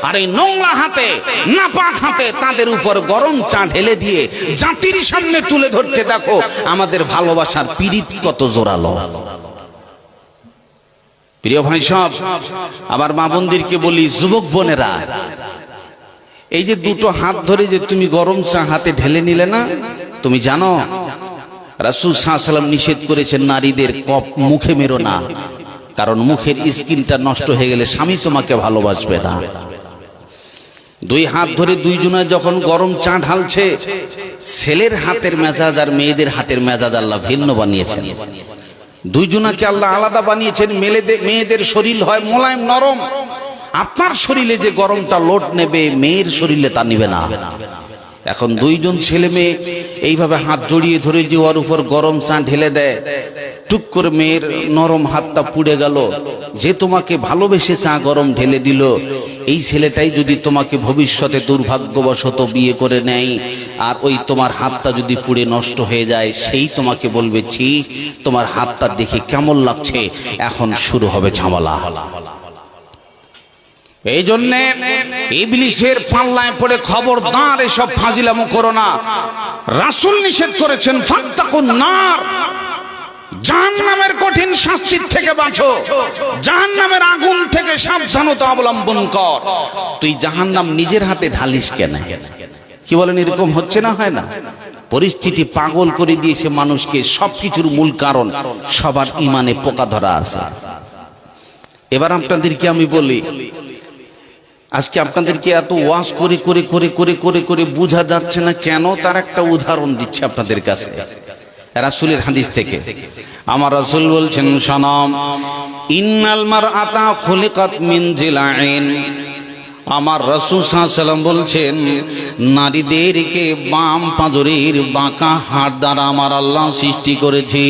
আর এই নোংরা হাতে নাপাক হাতে তাদের উপর গরম চা ঢেলে দিয়ে জাতির সামনে তুলে ধরছে, দেখো আমাদের ভালোবাসার পীড়িত কত জোরালো। প্রিয় ভাই সব, আমার মা বোনদেরকে বলি, যুবক বোনেরা, এই যে দুটো হাত ধরে যে তুমি গরম চা হাতে ঢেলে নিলে না, তুমি জানো রাসূল সাল্লাল্লাহু আলাইহি ওয়াসাল্লাম নিষেধ করেছেন নারীদের কপ মুখে মেরো না, কারণ মুখের স্কিনটা নষ্ট হয়ে গেলে স্বামী তোমাকে ভালোবাসবে না। দুই হাত ধরে দুইজনে যখন গরম চা ঢালছে, ছেলের হাতের মেজাজ আর মেয়েদের হাতের মেজাজ আল্লাহ ভিন্ন বানিয়েছেন। দুইজনাকে আল্লাহ আলাদা বানিয়েছেন। মেয়েদের শরীর হয় মোলায়েম নরম, আপনার শরীরে যে গরমটা লোড নেবে মেয়ের শরীরে তা নিবে না। এখন দুইজন ছেলে মেয়ে এইভাবে হাত জড়িয়ে ধরে যে ওর উপর গরম চা ঢেলে দেয়, টুক করে মেয়ের নরম হাতটা পুড়ে গেল। যে তোমাকে ভালোবেসে চা গরম ঢেলে দিল, এই ছেলেটাই যদি তোমাকে ভবিষ্যতে দুর্ভাগ্যবশত বিয়ে করে নেয়, আর ওই তোমার হাতটা যদি পুড়ে নষ্ট হয়ে যায়, সেই তোমাকে বলবে ছি তোমার হাতটা দেখে কেমন লাগছে, এখন শুরু হবে ঝামেলা। এই জন্যে ইবলিসের পাল্লায় পড়ে খবরদার এসব ফাজিলামো করো না। রাসূল নিষেধ করেছেন ফাত্তাকুন নার, জাহান্নামের কঠিন শাস্তির থেকে বাঁচো, জাহান্নামের আগুন থেকে সাবধানতা অবলম্বন কর। তুই জাহান্নাম নিজের হাতে ঢালিস কেন? কি বলেন, এরকম হচ্ছে না, হয় না? পরিস্থিতি পাগল করে দিয়েছে মানুষকে। সবকিছুর মূল কারণ সবার ইমানে পোকা ধরা আছে। এবার আপনাদেরকে আমি বলি, আজকে আপনাদেরকে এত ওয়াজ করে করে করে করে করে করে বোঝা যাচ্ছে না কেন, তার একটা উদাহরণ দিচ্ছি আপনাদের কাছে রাসূলের হাদিস থেকে। আমার রাসূল বলছেন, শোনাম, ইন্নাল মারআতা খুলিকাত মিন জিলাইন। আমার রাসূল সাল্লাল্লাহু আলাইহি ওয়াসাল্লাম বলছেন, নারীদেরকে বাম পাঁজরের বাঁকা হাড় দ্বারা আমার আল্লাহ সৃষ্টি করেছে।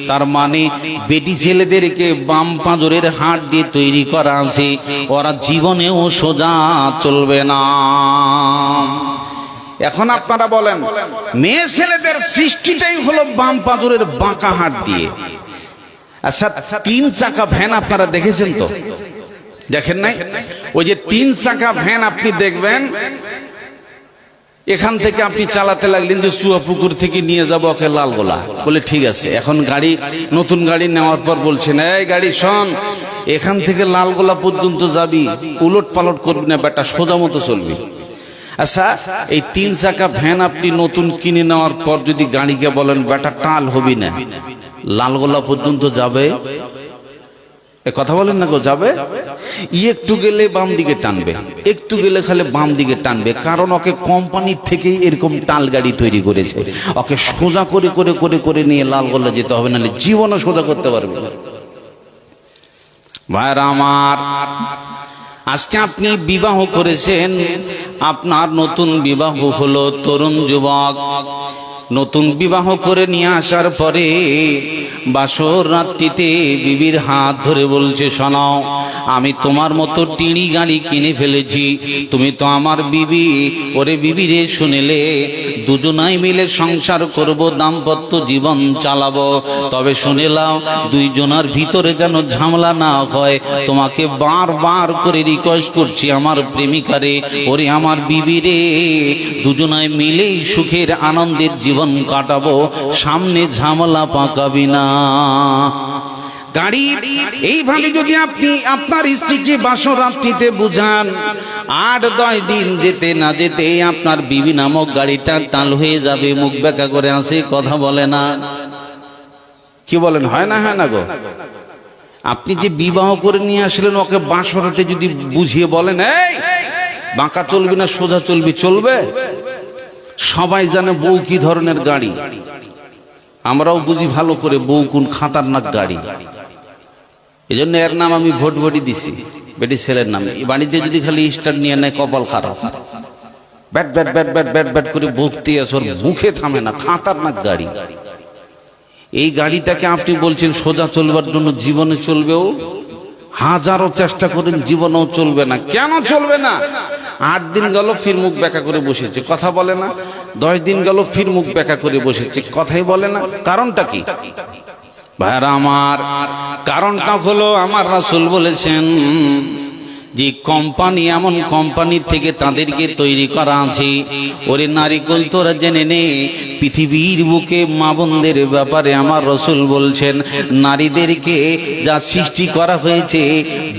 তার মানে বেটি ছেলেদেরকে বাম পাঁজরের হাড় দিয়ে তৈরি করা আছে, ওরা জীবনেও সোজা চলবে না। এখন আপনারা বলেন, মেয়ে ছেলেদের সৃষ্টিটাই হলো বাম পাঁজরের বাঁকা হাড় দিয়ে। আচ্ছা, 3 চাকা ভ্যান আপনারা দেখেছেন তো? দেখেন নাই? ওই যে 3 চাকা ভ্যান আপনি দেখবেন, এখান থেকে আপনি চালাতে লাগলেন যে চুয়াপুকুর থেকে নিয়ে যাবো ওকে লালগোলা, বলে ঠিক আছে। এখন গাড়ি, নতুন গাড়ি নেওয়ার পর বলছেন, এই গাড়ি শোন, এখান থেকে লালগোলা পর্যন্ত যাবি, উলট পালট করবি না বেটা, সোজা মতো চলবি। আচ্ছা, এই 3 চাকা ভ্যান আপনি নতুন কিনে নেওয়ার পর যদি গাড়িকে বলেন বেটা টাল হবি না, লালগোলা পর্যন্ত যাবে? কথা বলেন না গো, যাবে? একটু গেলে বাম দিকে টানবে, একটু গেলে খালি বাম দিকে টানবে, কারণ ওকে কোম্পানির থেকেই এরকম টাল গাড়ি তৈরি করেছে। ওকে সোজা করে করে করে করে নিয়ে লালগোলা যেতে হবে, নাহলে জীবনও সোজা করতে পারবে না। ভাইরা আমার, আজকে আপনি বিবাহ করেছেন, আপনার নতুন বিবাহ হলো, তরুণ যুবক, নতুন বিবাহ করে নিয়ে আসার পরে বাসর রাত্রিতে বিবির হাত ধরে বলছে, শোনাও, আমি তোমার মতো টিড়ি গাড়ি কিনে ফেলেছি, তুমি তো আমার বিবি। ওরে বিবি রে, শুনেলে দুজনাই মিলে সংসার করব, দাম্পত্য জীবন চালাবো, তবে শুনে নাও দুইজনার ভিতরে যেন ঝামেলা না হয়। তোমাকে বারবার করে রিকোয়েস্ট করছি আমার প্রেমিকারে, ওরে আমার বিবি রে, দুজনায় মিলেই সুখের আনন্দের জীবন কাটাবো, সামনে ঝামেলা পাকাবি না। গাড়ি এইভাবে যদি আপনি আপনার স্ত্রীকে বাসর রাত্রিতে বুঝান, 8-10 দিন যেতে না যেতে আপনার বিবি নামক গাড়িটা টাল হয়ে যাবে, মুখ বেঁকা করে আসে, কথা বলে না। কি বলেন, হয় না? হয় না গো? আপনি যে বিবাহ করে নিয়ে আসলেন, ওকে বাসরাতে যদি বুঝিয়ে বলেন, এই বাঁকা চলবি না সোজা চলবি, চলবে? সবাই জানে বউ কি ধরনের গাড়ি, আমরাও বুঝি ভালো করে বউ কোন খাতারনাক গাড়ি। এই জন্য এর নাম আমি ভোটভটি দিছি, বেটি ছেলের নাম। এই বাড়িতে যদি খালি স্টার্ট নিয়ে নেয়, কপাল খারাপ। Bat bat bat bat bat bat করে বকতে আসে, ওর মুখে থামে না, খাতারনাক গাড়ি। এই গাড়িটাকে আপনি বলছেন সোজা চলবার জন্য, জীবনে চলবেও? হাজারো চেষ্টা করেন, জীবনেও চলবে না। কেন চলবে না? 8 দিন গেল ফির মুখ বেঁকা করে বসেছে, কথা বলে না। 10 দিন গেল ফির মুখ বেঁকা করে বসেছে, কথাই বলে না। কারণটা কি ভাইরা আমার? কারণটা হলো আমার রাসূল বলেছেন যে কোম্পানি, এমন কোম্পানির থেকে তাদেরকে তৈরি করা আছে। ওরে নারীকুল, তোরা জেনে নে, পৃথিবীর বুকে মা বোনদের ব্যাপারে আমার রাসূল বলছেন, নারীদেরকে যা সৃষ্টি করা হয়েছে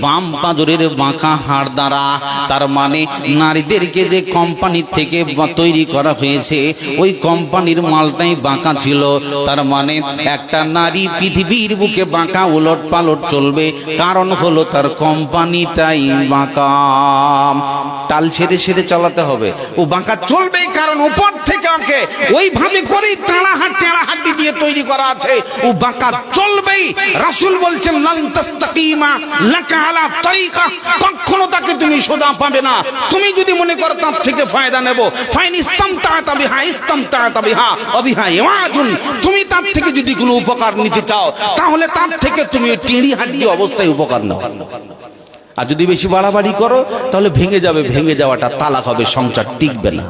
বাম পাঁজরের বাঁকা হাড় দ্বারা, তার মানে নারীদেরকে যে কোম্পানির থেকে তৈরি করা হয়েছে, ওই কোম্পানির মালটাই বাঁকা ছিল। তার মানে একটা নারী পৃথিবীর বুকে বাঁকা উলট পালট চলবে, কারণ হলো তার কোম্পানিটাই বাঁকা। টাল ছেড়ে ছেড়ে চালাতে হবে, ও বাঁকা চলবেই, কারণ উপর থেকে ওকে ওইভাবে করেই টেড়া হাড্ডি দিয়ে তৈরি করা আছে, ও বাঁকা চলবেই। রাসূল বলছেন, লান তাস্তাকিমা লাকা আলা তরিকা, কখনো তাকে তুমি সোজা পাবে না। তুমি যদি মনে করো তার থেকে ফায়দা নেব, ফাইন ইসতামতাআতা বিহা ইসতামতাআতা বিহা ওয়া বিহা ইওয়াজুন, তুমি তার থেকে যদি কোনো উপকার নিতে চাও, তাহলে তার থেকে তুমি টেড়ি হাড্ডি অবস্থায় উপকার নাও। আর যদি বেশি বাড়াবাড়ি করো, তাহলে ভেঙে যাবে, ভেঙে যাওয়াটা তালাক হবে, সংসার টিকবে না।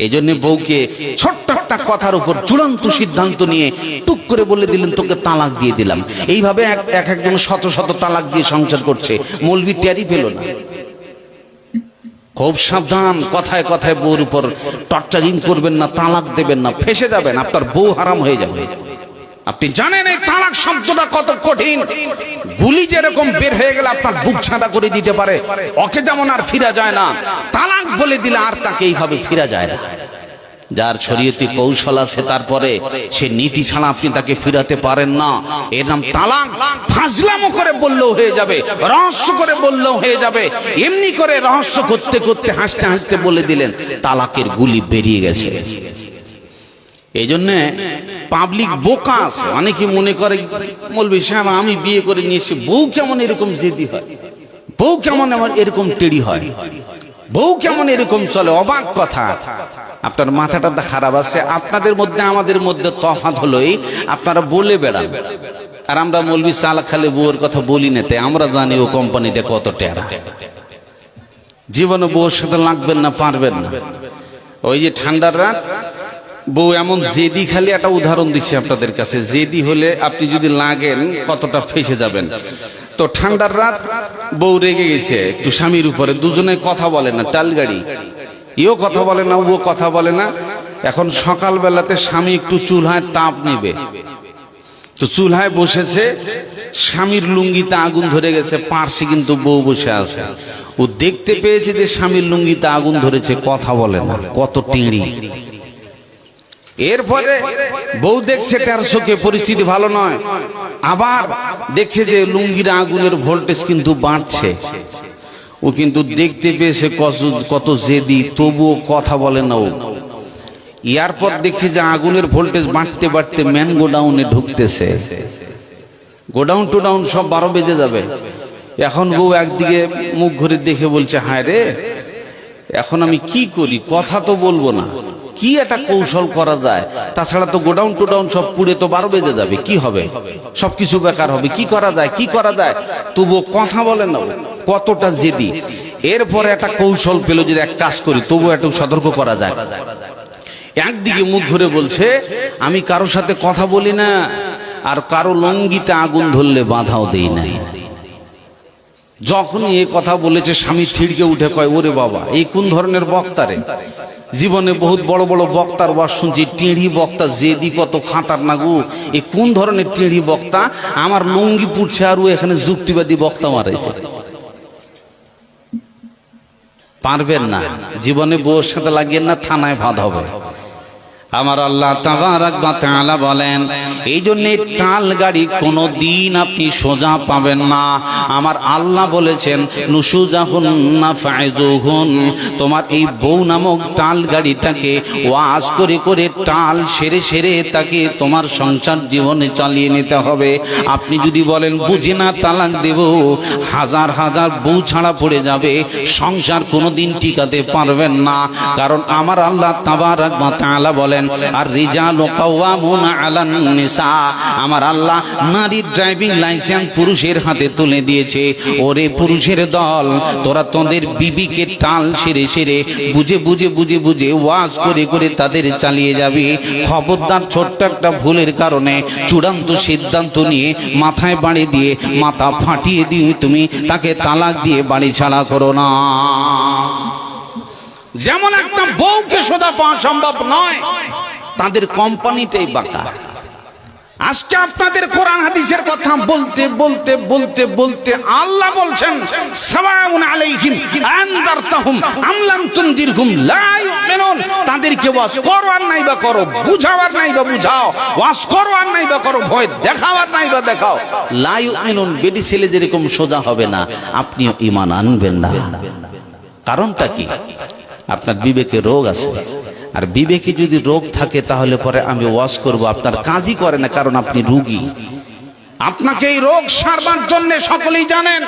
এই জন্য বউকে ছোট্ট একটা কথার উপর চূড়ান্ত সিদ্ধান্ত নিয়ে টুক করে বলে দিলেন, তোকে তালাক দিয়ে দিলাম। এইভাবে একজন শত শত তালাক দিয়ে সংসার করছে, মৌলবি টেরই পেল না। খুব সাবধান, কথায় কথায় বউর উপর টর্চারিং করবেন না, তালাক দেবেন না, ফেসে যাবেন, আপনার বউ হারাম হয়ে যাবে। আপনি জানেন এই তালাক শব্দটা কত কঠিন। গুলি যেরকম বের হয়ে গেলে আপনার বুক ছাঁদা করে দিতে পারে, ওকে যেমন আর ফিরা যায় না, তালাক বলে দিলে আর তাকে এইভাবে ফিরা যায় না। যার শরীয়তি কৌশল আছে, তারপরে সে নীতি ছাড়া আপনি তাকে ফিরাতে পারেন না। এর নাম তালাক। ফাজলামো করে বললেও হয়ে যাবে, রহস্য করে বললেও হয়ে যাবে। এমনি করে রহস্য করতে করতে হাসতে হাসতে বলে দিলেন, তালাকের গুলি বেরিয়ে গেছে। এই জন্য পাবলিক বোকা আছে, অনেকে মনে করে মৌলভী সাহেব আমি বিয়ে করে নিয়েছি, বউ কেমন এরকম জেদি হয়, বউ কেমন এরকম টেড়ি হয়, বউ কেমন এরকম চলে। অবাক কথা, আপনার মাথাটা খারাপ আছে। আপনাদের মধ্যে আমাদের মধ্যে তফাৎ হলো এই, আপনারা বলে বেড়ান, আর আমরা মৌলভী চালা খালে বউয়ের কথা বলি না, তাই আমরা জানি ও কোম্পানিটা কত টেরা। জীবনে বউর সাথে লাগবেন না, পারবেন না। ওই যে ঠান্ডার রাত, বউ এমন জেদি, খালি একটা উদাহরণ দিচ্ছি আপনাদের কাছে, জেদি হলে আপনি যদি লাগেন কতটা ফেসে যাবেন। তো ঠান্ডার রাত, বউ রেগে গেছে একটু স্বামীর উপরে, দুজনে কথা বলে না, টাল গাড়ি, এও কথা বলে না, ও কথা বলে না। এখন সকালবেলাতে স্বামী একটু চুলহায় তাপ নেবে, তো চুলহায় বসেছে, স্বামীর লুঙ্গিতে আগুন ধরে গেছে, পার্শ্বে কিন্তু বউ বসে আছে। ও দেখতে পেয়েছে যে স্বামীর লুঙ্গিতে আগুন ধরেছে, কথা বলে না, কত টেঁড়ি। এরপরে বউ দেখছে তার চোখে পরিস্থিতি ভালো নয়, আবার দেখছে যে লুঙ্গির আগুনের ভোল্টেজ কিন্তু বাড়ছে। ও কিন্তু দেখতে পেয়েছে কত জেদি, তবুও কথা বলে না ও। এরপর দেখছে যে আগুনের ভোল্টেজ বাড়তে বাড়তে ম্যান গোডাউনে ঢুকতেছে, গোডাউন টু ডাউন সব 12 বেজে যাবে। এখন বউ একদিকে মুখ ঘুরে দেখে বলছে, হায় রে, এখন আমি কি করি, কথা তো বলবো না, কি একটা কৌশল করা যায়, তাছাড়া তো গোডাউন টোডাউন সব পুড়ে তো 12 বেজে যাবে, কি হবে, সবকিছু বেকার হবে, কি করা যায় কি করা যায়, তবুও কথা বলেন না, কতটা জেদি। এরপরে একটা কৌশল পেল, যদি এক কাজ করি তবু একটু সতর্ক করা যায়। একদিকে মুখ ঘুরে বলছে আমি কারো সাথে কথা বলি না, আর কারো লঙ্গিতে আগুন ধরলে বাধাও দেই নাই। যখনই এই কথা বলেছে স্বামী থিড়কে উঠে কয়, ওরে বাবা, এই কোন ধরনের বক্তা রে? জীবনে বহুত বড় বড় বক্তার ওয়াজ শুনছি, টেढ़ी বক্তা, জেদি কত খাতার নাগু, এই কোন ধরনের টেढ़ी বক্তা? আমার লুঙ্গি পুড়ছে আর ও এখানে যুক্তিবাদী বক্তা মারাইছে। পারবেন না, জীবনে বউর সাথে লাগিয়ে না, থানায় ভাত হবে। আমার আল্লাহ তাবারাক ওয়া তাআলা বলেন, এই জন্য টাল গাড়ি কোনো দিন আপনি সোজা পাবেন না। আমার আল্লাহ বলেছেন নুশুজাহুন্না ফাইজুহুন, তোমার এই বউ নামক টাল গাড়িটাকে ওয়াজ করে করে টাল সেরে সেরে তাকে তোমার সংসার জীবনে চালিয়ে নিতে হবে। আপনি যদি বলেন বুঝি না তালাক দেব, হাজার হাজার বউ ছাড়া পড়ে যাবে, সংসার কোনোদিন টিকাতে পারবেন না। কারণ আমার আল্লাহ তাবারাক ওয়া তাআলা বলেন, আর রিজালু কাওয়ামুনা আলান নিসা, আমার আল্লাহ নারীর ড্রাইভিং লাইসেন্স পুরুষের হাতে তুলে দিয়েছে। ওরে পুরুষের দল, তোরা তোদের বিবিকে টাল সেরে সেরে বুঝে বুঝে বুঝে বুঝে ওয়াজ করে করে তাদের চালিয়ে যাবি। খবরদার, ছোট্ট একটা ভুলের কারণে চূড়ান্ত সিদ্ধান্ত নিয়ে মাথায় বাড়ি দিয়ে মাথা ফাটিয়ে দিয়ে তুমি তাকে তালাক দিয়ে বাড়ি ছাড়া করো না। যেমন একটা বউকে সোজা পাওয়া সম্ভব নয়, তাদের কোম্পানিটাই বাঁকা। আজকে আপনাদের কোরআন হাদিসের কথা বলতে বলতে বলতে বলতে আল্লাহ বলছেন সাওয়াউন আলাইহিম আনদারতাহুম আম লাম তুনদিরহুম লা ইউমিনুন, তাদেরকে ওয়াজ করো আর নাই বা করো, বুঝাও আর নাই বা বুঝাও, ওয়াজ করো আর নাই বা করো, ভয় দেখাও আর নাই বা দেখাও, লা ইউমিনুন, বেটি ছেলে যেরকম সোজা হবে না, আপনিও ঈমান আনবেন না। কারণটা কি? আপনার বিবেকে রোগ আছে, আর বিবেকে যদি রোগ থাকে তাহলে পরে আমি ওয়াজ করব, আপনার কাজই করে না, কারণ আপনি রোগী। আপনাকে এই রোগ সারবার জন্য সকলেই জানেন।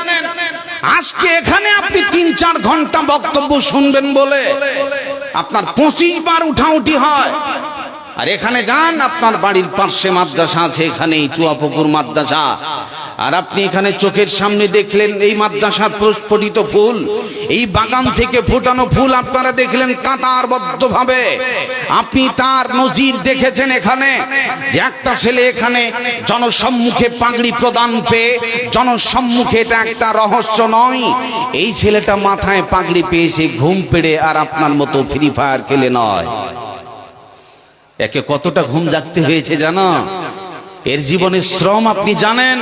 আজকে এখানে আপনি 3-4 ঘন্টা বক্তব্য শুনবেন বলে আপনার 25 বার উঠাউঠি হয়। আর এখানে যান, আপনার বাড়ির পাশে মাদ্রাসা আছে, এখানেই চুয়াপুকুর মাদ্রাসা, আর আপনি এখানে চোখের সামনে দেখলেন এই মাদ্রাসার প্রস্ফুটিত ফুল, এই বাগান থেকে ফোটানো ফুল আপনারা দেখলেন কাতারবদ্ধ ভাবে। আপনি তার নজির দেখেছেন এখানে, যে একটা ছেলে এখানে জনসম্মুখে পাগড়ি প্রদান পেয়ে, জনসম্মুখে, এটা একটা রহস্য নয়, এই ছেলেটা মাথায় পাগড়ি পেয়েছে ঘুম পেড়ে, আর আপনার মতো ফ্রি ফায়ার খেলে নয়। একে কতটা ঘুম জাগতে হয়েছে জানো? এর জীবনের শ্রম আপনি জানেন।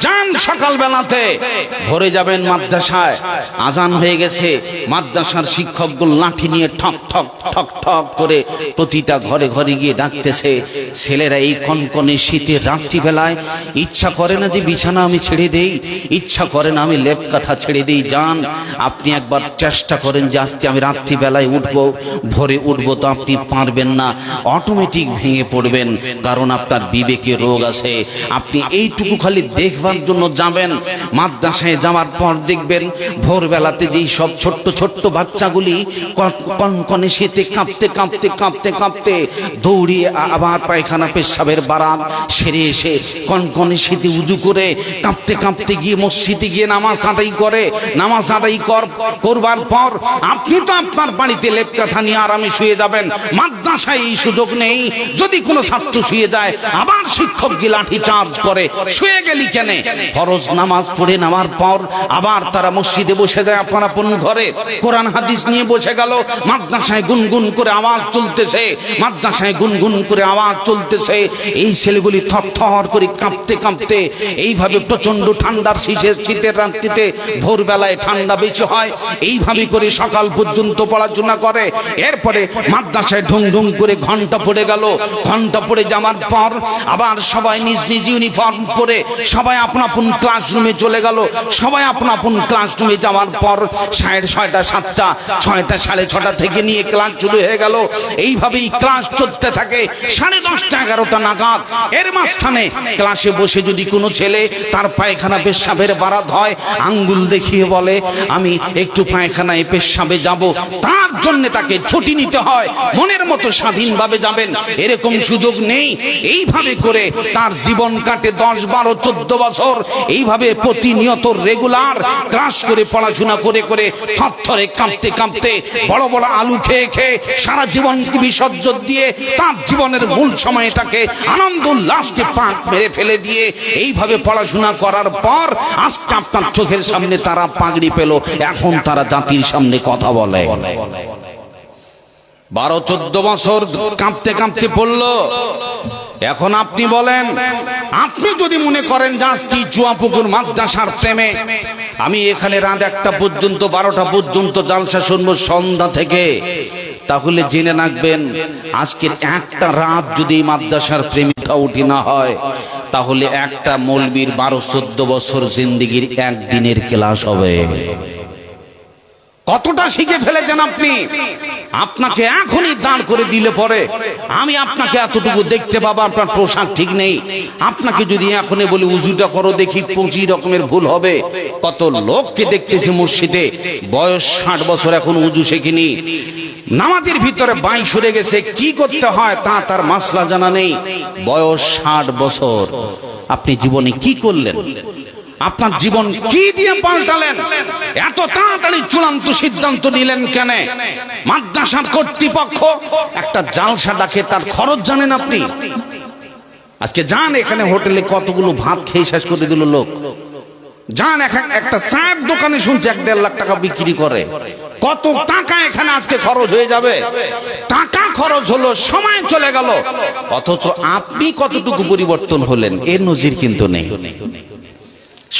যান সকালবেলাতে, ভরে যাবেন মাদ্রাসায়, আজান হয়ে গেছে, মাদ্রাসার শিক্ষকগুলো লাঠি নিয়ে ঠক ঠক ঠক ঠক করে প্রতিটা ঘরে ঘরে গিয়ে ডাকতেছে। ছেলেরা এই কনকনে শীতের রাত্রিবেলায় ইচ্ছা করে না যে বিছানা আমি ছেড়ে দেই, ইচ্ছা করে না আমি লেপ কাঁথা ছেড়ে দেই। যান, আপনি একবার চেষ্টা করেন যে আজকে আমি রাত্রিবেলায় উঠবো, ভোরে উঠবো, তো আপনি পারবেন না, অটোমেটিক ভেঙে পড়বেন, কারণ আপনার বিবেকে রোগ আছে। আপনি এইটুকু খালি দেখবার জন্য যাবেন, মাদ্রাসায় যাওয়ার পর দেখবেন ভোরবেলাতে যেই সব ছোট্ট ছোট্ট বাচ্চাগুলি কনকনে শীতে কাঁপতে কাঁপতে কাঁপতে কাঁপতে দৌড়িয়ে আবার পায়খানা পেশাবের বারাত সেরে এসে কনকনে শীতে উজু করে কাঁপতে কাঁপতে গিয়ে মসজিদে গিয়ে নামাজ আদায় করে। নামাজ আদায় করবার পর আপনি তো আপনার বাড়িতে লেপকাথা নিয়ে আরামে শুয়ে যাবেন। মাদ্রাসায় এই সুযোগ নেই, যদি কোনো ছাত্র শুয়ে যায় আবার শিক্ষক গিয়ে লাঠি চার্জ করে, শুয়ে গেলি কেন? ফরজ নামাজ পড়ে নামার পর আবার তারা মসজিদে বসে যায়, আপন আপন ঘরে কোরআন হাদিস নিয়ে বসে গেল। মাদ্রাসায় গুনগুন করে আওয়াজ চলতেছে, মাদ্রাসায় গুনগুন করে আওয়াজ চলতেছে। এই ছেলেগুলি থরথর করে কাঁপতে কাঁপতে এইভাবে প্রচন্ড ঠান্ডার শীতের রাত্রিতে, ভোরবেলায় ঠান্ডা বেশি হয়, এইভাবে করে সকাল পর্যন্ত পড়াশোনা করে। এরপরে মাদ্রাসায় ঢুং ঢুং করে ঘন্টা পড়ে গেল। ঘন্টা পড়ে যাওয়ার পর আবার সবাই নিজ নিজ ইউনিফর্ম পরে সবাই আপন আপন আপন ক্লাসরুমে চলে গেল। সবাই আপন আপন ক্লাসরুমে যাওয়ার পর 6:30, 7টা, 6টা, 6:30 থেকে নিয়ে ক্লাস শুরু হয়ে গেল। এইভাবেই ক্লাস চলতে থাকে 10:30, 11টা নাগাদ। এর মাঝখানে ক্লাসে বসে যদি কোনো ছেলে তার পায়খানা পেশাবের বারাত হয়, আঙ্গুল দেখিয়ে বলে আমি একটু পায়খানায় পেশাবে যাব, তার জন্য তাকে ছুটি নিতে হয়। মনের মতো স্বাধীনভাবে যাবেন এরকম সুযোগ নেই। এইভাবে করে তার জীবন কাটে 10, 12, 14 বছর। এইভাবে প্রতিনিয়ত রেগুলার ক্লাস করে পড়াশোনা করে করে থরথরে কাঁপতে কাঁপতে বড় বড় আলু খেয়ে খেয়ে সারা জীবনকে বিসর্জন দিয়ে তার জীবনের মূল সময়টাকে আনন্দ উল্লাসকে পাক মেরে ফেলে দিয়ে এইভাবে পড়াশোনা করার পর আজকে আপনার চোখের সামনে তারা পাগড়ি পেল, এখন তারা জাতির সামনে কথা বলে। 12-14 বছর কাঁপতে কাঁপতে পড়ল। এখন আপনি বলেন, আপনি যদি মনে করেন যে আজকে চুয়াপুকুর মাদ্রাসার প্রেমে আমি এখানে রাত 1টা পর্যন্ত 12টা পর্যন্ত জালসা শুনবো সন্ধ্যা থেকে, তাহলে জেনে রাখবেন আজকের একটা রাত যদি মাদ্রাসার প্রেমিকা উঠি না হয়, তাহলে একটা মৌলবীর 12-14 বছর জিন্দেগির একদিনের ক্লাস হবে। কতটা শিখে ফেলেছেন আপনি? আপনাকে এখনই দাঁড় করে দিলে পরে আমি আপনাকে এতটুকু দেখতে পাবো, আপনার পোশাক ঠিক নেই। আপনাকে যদি এখনই বলি উজুটা করো দেখি, 25 রকমের ভুল হবে। কত লোককে দেখতেছি মসজিদে বয়স 60 বছর এখন উজু শেখেনি, নামাজের ভিতরে বাই সরে গেছে, কি করতে হয় তা তার মাসলা জানা নেই। বয়স 60 বছর, আপনি জীবনে কি করলেন? আপনার জীবন কি দিয়ে পাল্টালেন? এত তাড়াতাড়ি চূড়ান্ত সিদ্ধান্ত নিলেন কেন? মাদ্রাসার কর্তৃপক্ষ একটা জালসা ডাকে, তার খরচ জানেন আপনি? আজকে যান এখানে হোটেলে কতগুলো ভাত খেয়ে শেষ করে দিল লোক। যান একটা চায়ের দোকানে শুনছি 1-1.5 লাখ টাকা বিক্রি করে। কত টাকা এখানে আজকে খরচ হয়ে যাবে? টাকা খরচ হলো, সময় চলে গেল, অথচ আপনি কতটুকু পরিবর্তন হলেন এর নজির কিন্তু নেই।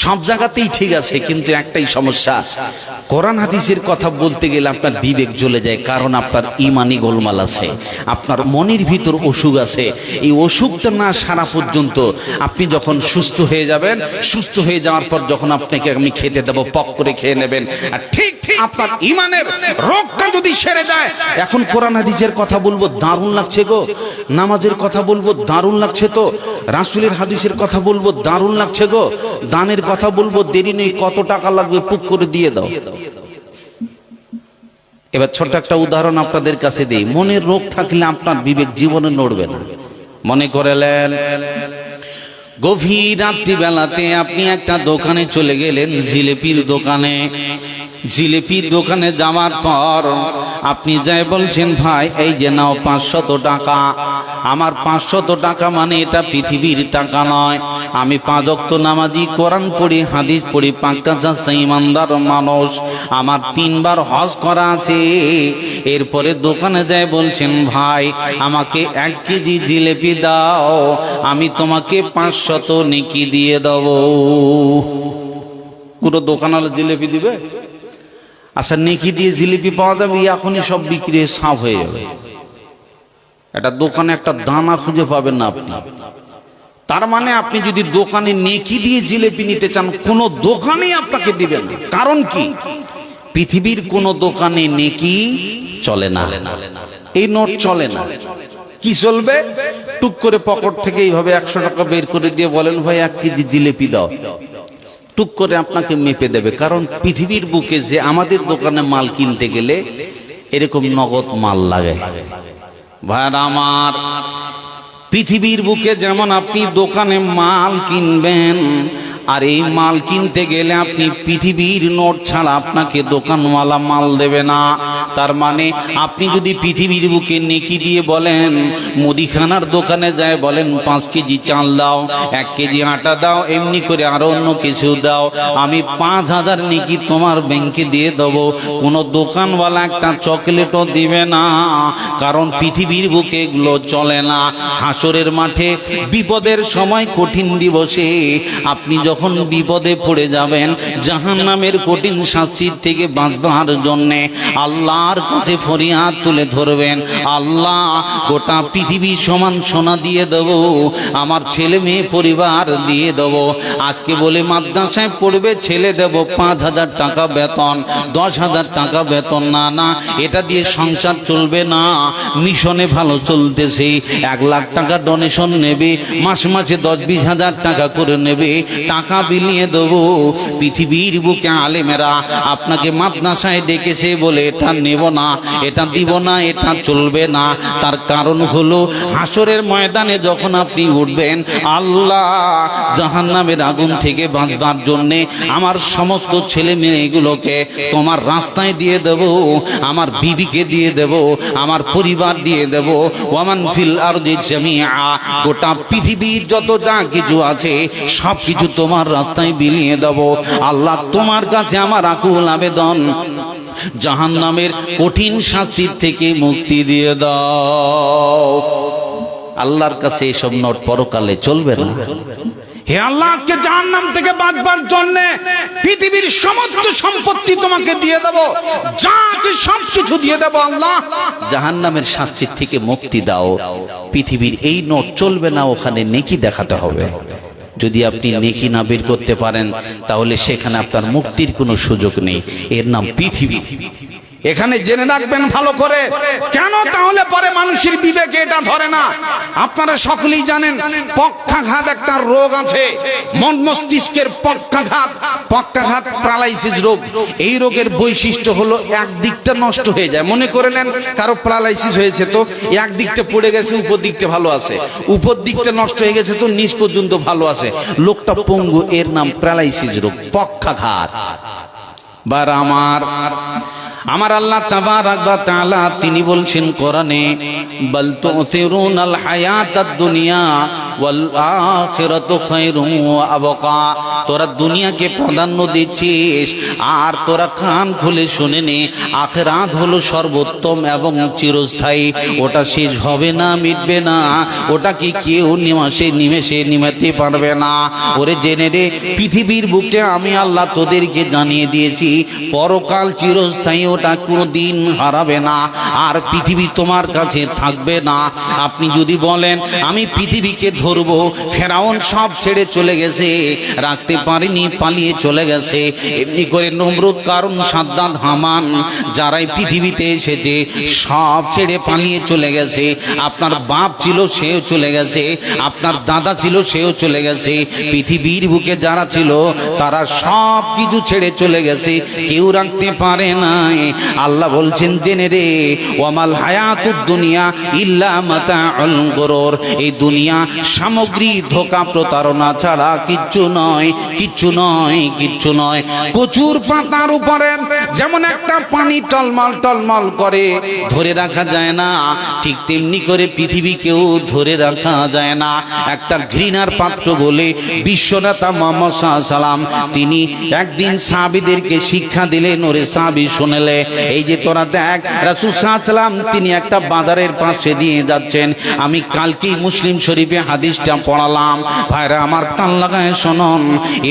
সব জায়গাতেই ঠিক আছে, কিন্তু একটাই সমস্যা, কোরআন হাদিসের কথা বলতে গেলে আপনার বিবেক জ্বলে যায়, কারণ আপনার ইমানি গোলমাল আছে, আপনার মনের ভিতর অসুখ আছে। এই অসুখটা না সারা পর্যন্ত আপনি যখন সুস্থ হয়ে যাবেন, সুস্থ হয়ে যাওয়ার পর যখন আপনাকে আমি খেতে দেবো পক করে খেয়ে নেবেন। আর ঠিক আপনার ইমানের রোগটা যদি সেরে যায়, এখন কোরআন হাদিসের কথা বলবো দারুণ লাগছে গো, নামাজের কথা বলবো দারুণ লাগছে তো, রাসূলের হাদিসের কথা বলবো দারুণ লাগছে গো, দানের কথা বলবো দেরি নেই, কত টাকা লাগবে পুক করে দিয়ে দাও। এবার ছোট্ট একটা উদাহরণ আপনাদের কাছে দিই। মনের রোগ থাকলে আপনার বিবেক জীবনে নড়বে না। মনে করেলেন গভীর রাত্রিবেলাতে আপনি একটা দোকানে চলে গেলেন, জিলেপির দোকানে। জিলেপির দোকানে যাওয়ার পর আপনি যাই বলছেন, ভাই এই যে নাও 500 টাকা। আমার 500 টাকা মানে এটা পৃথিবীর টাকা নয়। আমি 5 ওয়াক্ত নামাজি, কোরআন পড়ি, হাদিস পড়ি, পাক্কা যাচ্ছে ইমানদার মানুষ, আমার 3 বার হজ করা আছে। এরপরে দোকানে যাই বলছেন, ভাই আমাকে 1 কেজি জিলেপি দাও, আমি তোমাকে 500 নেকি দিয়ে দেবো। পুরো দোকানওয়ালা জিলেপি দিবে? আচ্ছা, নেকি দিয়ে জিলিপি পাওয়া যাবে? এখনই সব বিক্রি সাফ হয়ে যাবে। একটা দোকানে একটা দানা খুঁজে পাবেন না আপনি। তার মানে আপনি যদি দোকানে নেকি দিয়ে জিলিপি নিতে চান, কোন দোকানেই আপনাকে দিবে না। কারণ কি? পৃথিবীর কোন দোকানে নেকি চলে না, এই নোট চলে না। কি চলবে? টুক করে পকেট থেকে এইভাবে 100 টাকা বের করে দিয়ে বলেন, ভাই 1 কেজি জিলিপি দাও, টুক করে আপনাকে মেপে দেবে। কারণ পৃথিবীর বুকে যে আমাদের দোকানে মাল কিনতে গেলে এরকম নগদ মাল লাগে। ভাইরা আমার, পৃথিবীর বুকে যেমন আপনি দোকানে মাল কিনবেন, আর এই মাল কিনতে গেলে আপনি পৃথিবীর নোট ছাড়া আপনাকে দোকানওয়ালা মাল দেবে না। তার মানে আপনি যদি পৃথিবীর বুকে নেকি দিয়ে বলেন, মুদিখানার দোকানে যায় বলেন 5 কেজি চাল দাও, 1 কেজি আটা দাও, এমনি করে আরো অন্য কিছু দাও, আমি 5000 নেকি তোমার ব্যাংকে দিয়ে দেবো, কোনো দোকানওয়ালা একটা চকলেটও দিবে না। কারণ পৃথিবীর বুকে এগুলো চলে না। হাসরের মাঠে বিপদের সময়, কঠিন দিবসে আপনি যখন বিপদে পড়ে যাবেন, জাহান্নামের কঠিন শাস্তির থেকে বাঁচবার জন্যে আল্লাহর কাছে ফরিয়াদ তুলে ধরবেন, আল্লাহ গোটা পৃথিবী সমান সোনা দিয়ে দেব, আমার ছেলে মেয়ে পরিবার দিয়ে দেব। আজকে বলে মাদ্রাসায় পড়বে ছেলে দেব 5,000 টাকা বেতন, 10,000 টাকা বেতন, না না, এটা দিয়ে সংসার চলবে না। মিশনে ভালো চলতেছে, 1 লাখ টাকা ডোনেশন নেবে, মাসে মাসে 10-20 হাজার টাকা করে নেবে, টাকা বিলিয়ে দেবো। পৃথিবীর বুকে আলেমেরা আপনাকে মাদ্রাসায় ডেকেছে বলে এটা নেব না, এটা দিব না, এটা চলবে না। তার কারণ হলো হাসরের ময়দানে যখন আপনি উঠবেন, আল্লাহ জাহান্নামের আগুন থেকে বাঁচবার জন্যে আমার সমস্ত ছেলে মেয়েগুলোকে তোমার রাস্তায় দিয়ে দেব, আমার বিবিকে দিয়ে দেব, আমার পরিবার দিয়ে দেব। ওয়ামান ফিল আরদি জামিআ, গোটা পৃথিবীর যত যা কিছু আছে সব কিছু তোমার রাস্তায় বিলিয়ে দেব। আল্লাহ তোমার কাছে আমার আকুল আবেদন, জাহান্নামের কঠিন শাস্তির থেকে মুক্তি দিয়ে দাও। আল্লাহর কাছে এসব নোট পরকালে চলবে না। হে আল্লাহ, আজকে জাহান্নাম থেকে বাঁচবার জন্য পৃথিবীর সমস্ত সম্পত্তি তোমাকে দিয়ে দেব, যা আছে সবকিছু দিয়ে দেব। আল্লাহ, জাহান্নামের শাস্তির থেকে মুক্তি দাও। পৃথিবীর এই নোট চলবে না, ওখানে নেকি দেখাতে হবে। যদি আপনি নেকি না বের করতে পারেন, তাহলে সেখানে আপনার মুক্তির কোনো সুযোগ নেই। এর নাম পৃথিবী। এখানে জেনে রাখবেন ভালো করে, কেন তাহলে পরে মানুষের বিবেকে এটা ধরে না। আপনারা সকলেই জানেন পক্ষাঘাত একটা রোগ আছে, মন মস্তিষ্কের পক্ষাঘাত। পক্ষাঘাত প্যারালাইসিস রোগ। এই রোগের বৈশিষ্ট্য হলো এক দিকটা নষ্ট হয়ে যায়। মনে করে নেন কারো প্যারালাইসিস হয়েছে, তো এক দিকটা পড়ে গেছে, উপর দিকটা ভালো আছে, উপর দিকটা নষ্ট হয়ে গেছে, তো নিচ পর্যন্ত ভালো আছে, লোকটা পঙ্গু। এর নাম প্যারালাইসিস রোগ, পক্ষাঘাত। বার আমার আল্লাহ তাবারাক ওয়া তাআলা তিনি বলছেন কোরআনে, বাল তুসিরুনাল হায়াতাদ দুনিয়া ওয়াল আখিরাতু খায়রুন ওয়া আবকা। তোরা দুনিয়াকে প্রাধান্য দিচ্ছিস, আর তোরা কান খুলে শুনে নে, আখিরাত হলো সর্বোত্তম এবং চিরস্থায়ী। ওটা শেষ হবে না, মিটবে না, ওটাকে কেউ নিমেষে নিমাতে পারবে না। ওরে জেনে রে, পৃথিবীর বুকে আমি আল্লাহ তোদেরকে জানিয়ে দিয়েছি পরকাল চিরস্থায়ী, ওটা কোনোদিন হারাবে না, আর পৃথিবী তোমার কাছে থাকবে না। আপনি যদি বলেন আমি পৃথিবীকে ধরবো, ফেরাউন সব ছেড়ে চলে গেছে, রাখতে পারেনি, পালিয়ে চলে গেছে। এমনি করে নমরুদ, কারণ সাদ্দাত, হামান, যারাই পৃথিবীতে এসেছে সব ছেড়ে পালিয়ে চলে গেছে। আপনার বাপ ছিল, সেও চলে গেছে, আপনার দাদা ছিল, সেও চলে গেছে। পৃথিবীর বুকে যারা ছিল তারা সব কিছু ছেড়ে চলে গেছে, কেউ রাখতে পারে নাই। আল্লাহ বলছেন জেনে রে, ওয়ামাল হায়াতুদ দুনিয়া ইল্লা মাতাউল গুরুর। এই দুনিয়া সামগ্রী, ধোঁকা, প্রতারণা ছাড়া কিচ্ছু নয়, কিচ্ছু নয়, কিচ্ছু নয়। কচুর পাতার উপরে যেমন একটা পানি টলমল টলমল করে, ধরে রাখা যায় না, ঠিক তেমনি করে পৃথিবীকেও ধরে রাখা যায় না। একটা ঘৃণার পাত্র বলে বিশ্বনেতা মুহাম্মদ সাল্লাল্লাহু আলাইহি সাল্লাম তিনি একদিন সাহাবীদেরকে শিক্ষা দিলেন। ওরে সাহাবী শুনলে, এই যে তোরা দেখ, রাসূল সাল্লাল্লাহু আলাইহি সাল্লাম তিনি একটা বাজারের পাশে দিয়ে যাচ্ছেন। আমি কালকেই মুসলিম শরীফে হাদিসটা পড়ালাম, ভাইরা আমার কান লাগায় শুনুন।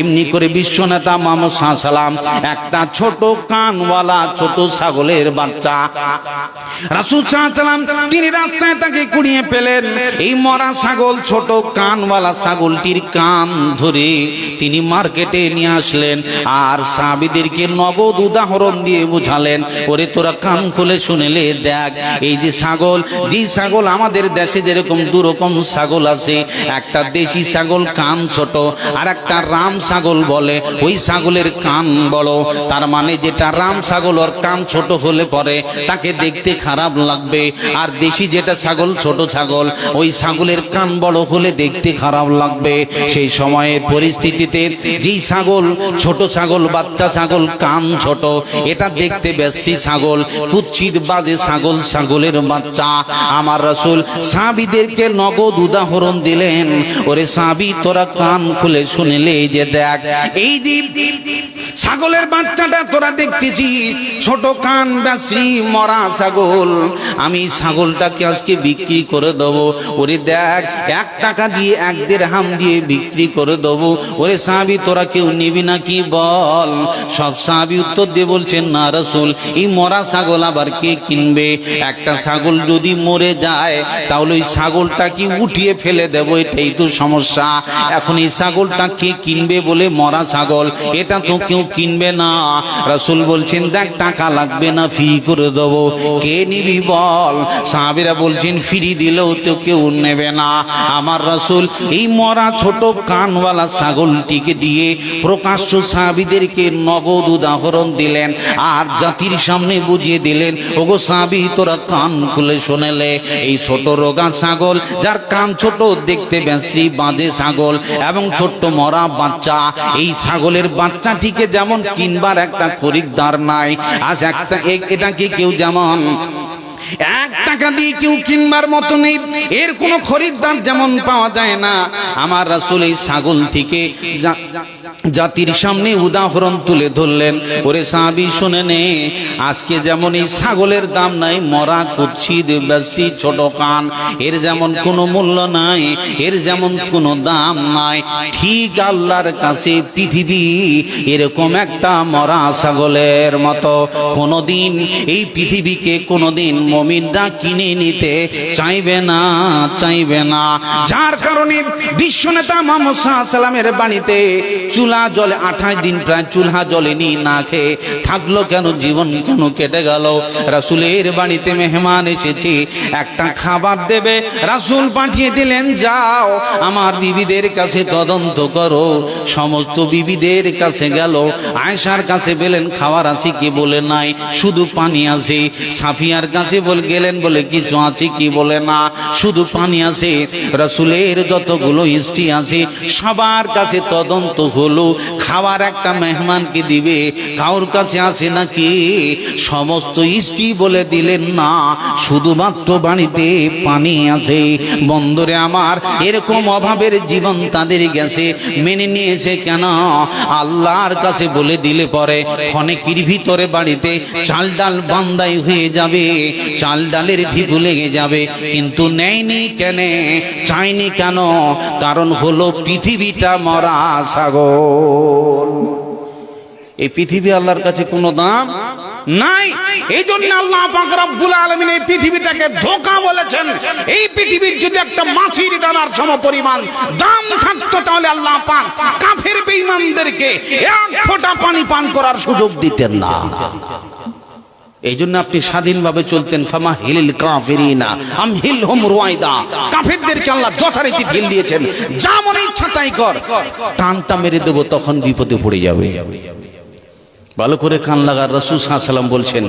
এমনি করে বিশ্বনেতা মুহাম্মদ সাল্লাল্লাহু আলাইহি সাল্লাম একটা ছোট কানওয়ালা ছোট ছাগলের বাচ্চা, রাসূল সাল্লাল্লাহু আলাইহি সাল্লাম তিনি রাস্তায় তাকে কুড়িয়ে পেলেন। এই মরা ছাগল, ছোট কানওয়ালা ছাগলটির কান ধরে তিনি মার্কেটে নিয়ে আসলেন, আর সাহাবীদেরকে নগদ উদাহরণ দিয়ে বুঝালেন, ওরে তোরা কান খুলে শুনেলে দেখ, এই যে ছাগল, যে ছাগল আমাদের দেশে যেরকম দুরকম ছাগল আছে, একটা দেশি ছাগল কান ছোট, আর একটা রাম ছাগল বলে, ওই ছাগলের কান বড়। তার মানে যেটা রাম ছাগল ওর কান ছোট হলে পরে তাকে দেখতে খারাপ লাগবে, আর দেশি যেটা ছাগল, ছোট ছাগল, ওই ছাগলের কান বড় হলে দেখতে খারাপ লাগবে। সেই সময়ের পরিস্থিতিতে যেই ছাগল, ছোট ছাগল, বাচ্চা ছাগল, কান ছোট, এটা দেখতে বেশি ছাগল, কুৎসিত বাজে ছাগল, ছাগলের বাচ্চা। আমার রাসূল সাহাবীদেরকে নগদ উদাহরণ দিলেন, ওরে সাহাবী তোরা কান খুলে শুনলে যে দেখ, এই দ্বীপ ছাগলের বাচ্চাটা তোরা দেখতেছি, ছোট কান বেশি মরা ছাগল, আমি ছাগলটাকে আজকে বিক্রি করে দেবো। ওরে দেখ, 1 টাকা দিয়ে 1 দিরহাম দিয়ে বিক্রি করে দেবো। ওরে সাহাবী তোরা কেউ নিবি নাকি বল? সব সাহাবী উত্তর দিয়ে বলছেন, না রাসূল, এই মরা ছাগল আবার কে কিনবে? একটা ছাগল যদি মরে যায় তাহলে ওই ছাগলটা কি উঠিয়ে ফেলে দেবো, এটাই তো সমস্যা। এখন এই ছাগলটা কে কিনবে বলে মরা ছাগল, এটা তো কেউ কিনবে না। রাসূল বলছেন, দেখ টাকা লাগবে না, ফ্রি করে দেবো, কে নিবি বল? সাহাবীরা বলছেন, ফ্রি দিলেও তো কেউ নেবে না। আমার রাসূল এই মরা ছোট কানওয়ালা ছাগলটিকে দিয়ে প্রকাশ্য সাহাবীদেরকে নগদ উদাহরণ দিলেন আর জাতির সামনে বুঝিয়ে দিলেন, ওগো সাহাবী তোরা কান খুলে শোনেলে, এই ছোট রোগা ছাগল যার কান ছোট, দেখতে বেশি বাজে ছাগল এবং ছোট্ট মরা বাচ্চা, এই ছাগলের বাচ্চাটিকে যেমন কিনবার একটা খরিদ্দার নাই, আজ একটা এটাকে কেউ যেমন 1 টাকা দিয়ে কেউ কিনবার মতো নেই, এর কোনো খরিদ্দার যেমন পাওয়া যায় না, আমার রাসূল এই ছাগল থেকে জাতির সামনে উদাহরণ তুলে ধরলেন। ওরে সাহাবী শুনে নে, আজকে যেমন এই ছাগলের দাম নাই, মরা কুৎসিত বেশি ছোট কান, এর যেমন কোনো মূল্য নাই, এর যেমন কোনো দাম নাই, ঠিক আল্লাহর কাছে পৃথিবী এরকম একটা মরা ছাগলের মতো। কোনোদিন এই পৃথিবীকে কোনোদিন মুমিনরা কিনে নিতে চাইবে না, চাইবে না। যার কারণে বিশ্বনেতা মুহাম্মদ সাল্লাল্লাহু আলাইহি ওয়াসাল্লামের বাড়িতে চুলা জলে 28 দিন প্রায় চুলহা জ্বলেনি, না খেয়ে থাকলো কেন, জীবন কেন কেটে গেল? রাসূলের বাড়িতে মেহমান এসেছে, একটা খাবার দেবে, রাসূল পাঠিয়ে দিলেন, যাও আমার বিবিদের কাছে তদন্ত করো। সমস্ত বিবিদের কাছে গেল, আয়েশার কাছে বলেন খাবার আছে কি, বলে নাই, শুধু পানি আছে। সাফিয়ার কাছে গেলেন, বলে কিছু আছে কি, বলে না, শুধু পানি আছে। রাসূলের যতগুলো স্ত্রী আছে সবার কাছে তদন্ত হলো, খাবার একটা মেহমানকে দিবে, কারোর কাছে আছে নাকি? সমস্ত স্ত্রী বলে দিলেন না, শুধুমাত্র বাড়িতে পানি আছে। বন্ধুরে আমার, এরকম অভাবের জীবন তাদের গেছে, মেনে নিয়েছে কেন? আল্লাহর কাছে বলে দিলে পরে ক্ষণিকের ভিতরে বাড়িতে চাল ডাল বান্দাই হয়ে যাবে, চাল ডালের ঢিপু লেগে যাবে, কিন্তু নেয়নি কেন, চাইনি কেন? কারণ হলো পৃথিবীটা মরা ছাগল। এই পৃথিবী আল্লাহর কাছে কোনো দাম নাই। এই জন্য আল্লাহ পাক রব্বুল আলামিন এই পৃথিবীটাকে ধোঁকা বলেছেন। এই পৃথিবীর যদি একটা মাছির ডানার সমপরিমাণ দাম থাকতো, তাহলে আল্লাহ পাক কাফের বেঈমানদেরকে 1 ফোঁটা পানি পান করার সুযোগ দিতেন না। এই জন্য আপনি স্বাধীনভাবে চলতেন, ফামা হিলিল কাফিরিনা আমহিলহুম রুয়াইদা, কাফেরদেরকে আল্লাহ যথারীতি ঢিল দিয়েছেন, যা মনে ইচ্ছা তাই কর, টানটা মেরে দেব, তখন বিপদে পড়ে যাবে। ভালো করে কান লাগার, রাসূল সাল্লাল্লাহু আলাইহি ওয়াসাল্লাম বলছেন।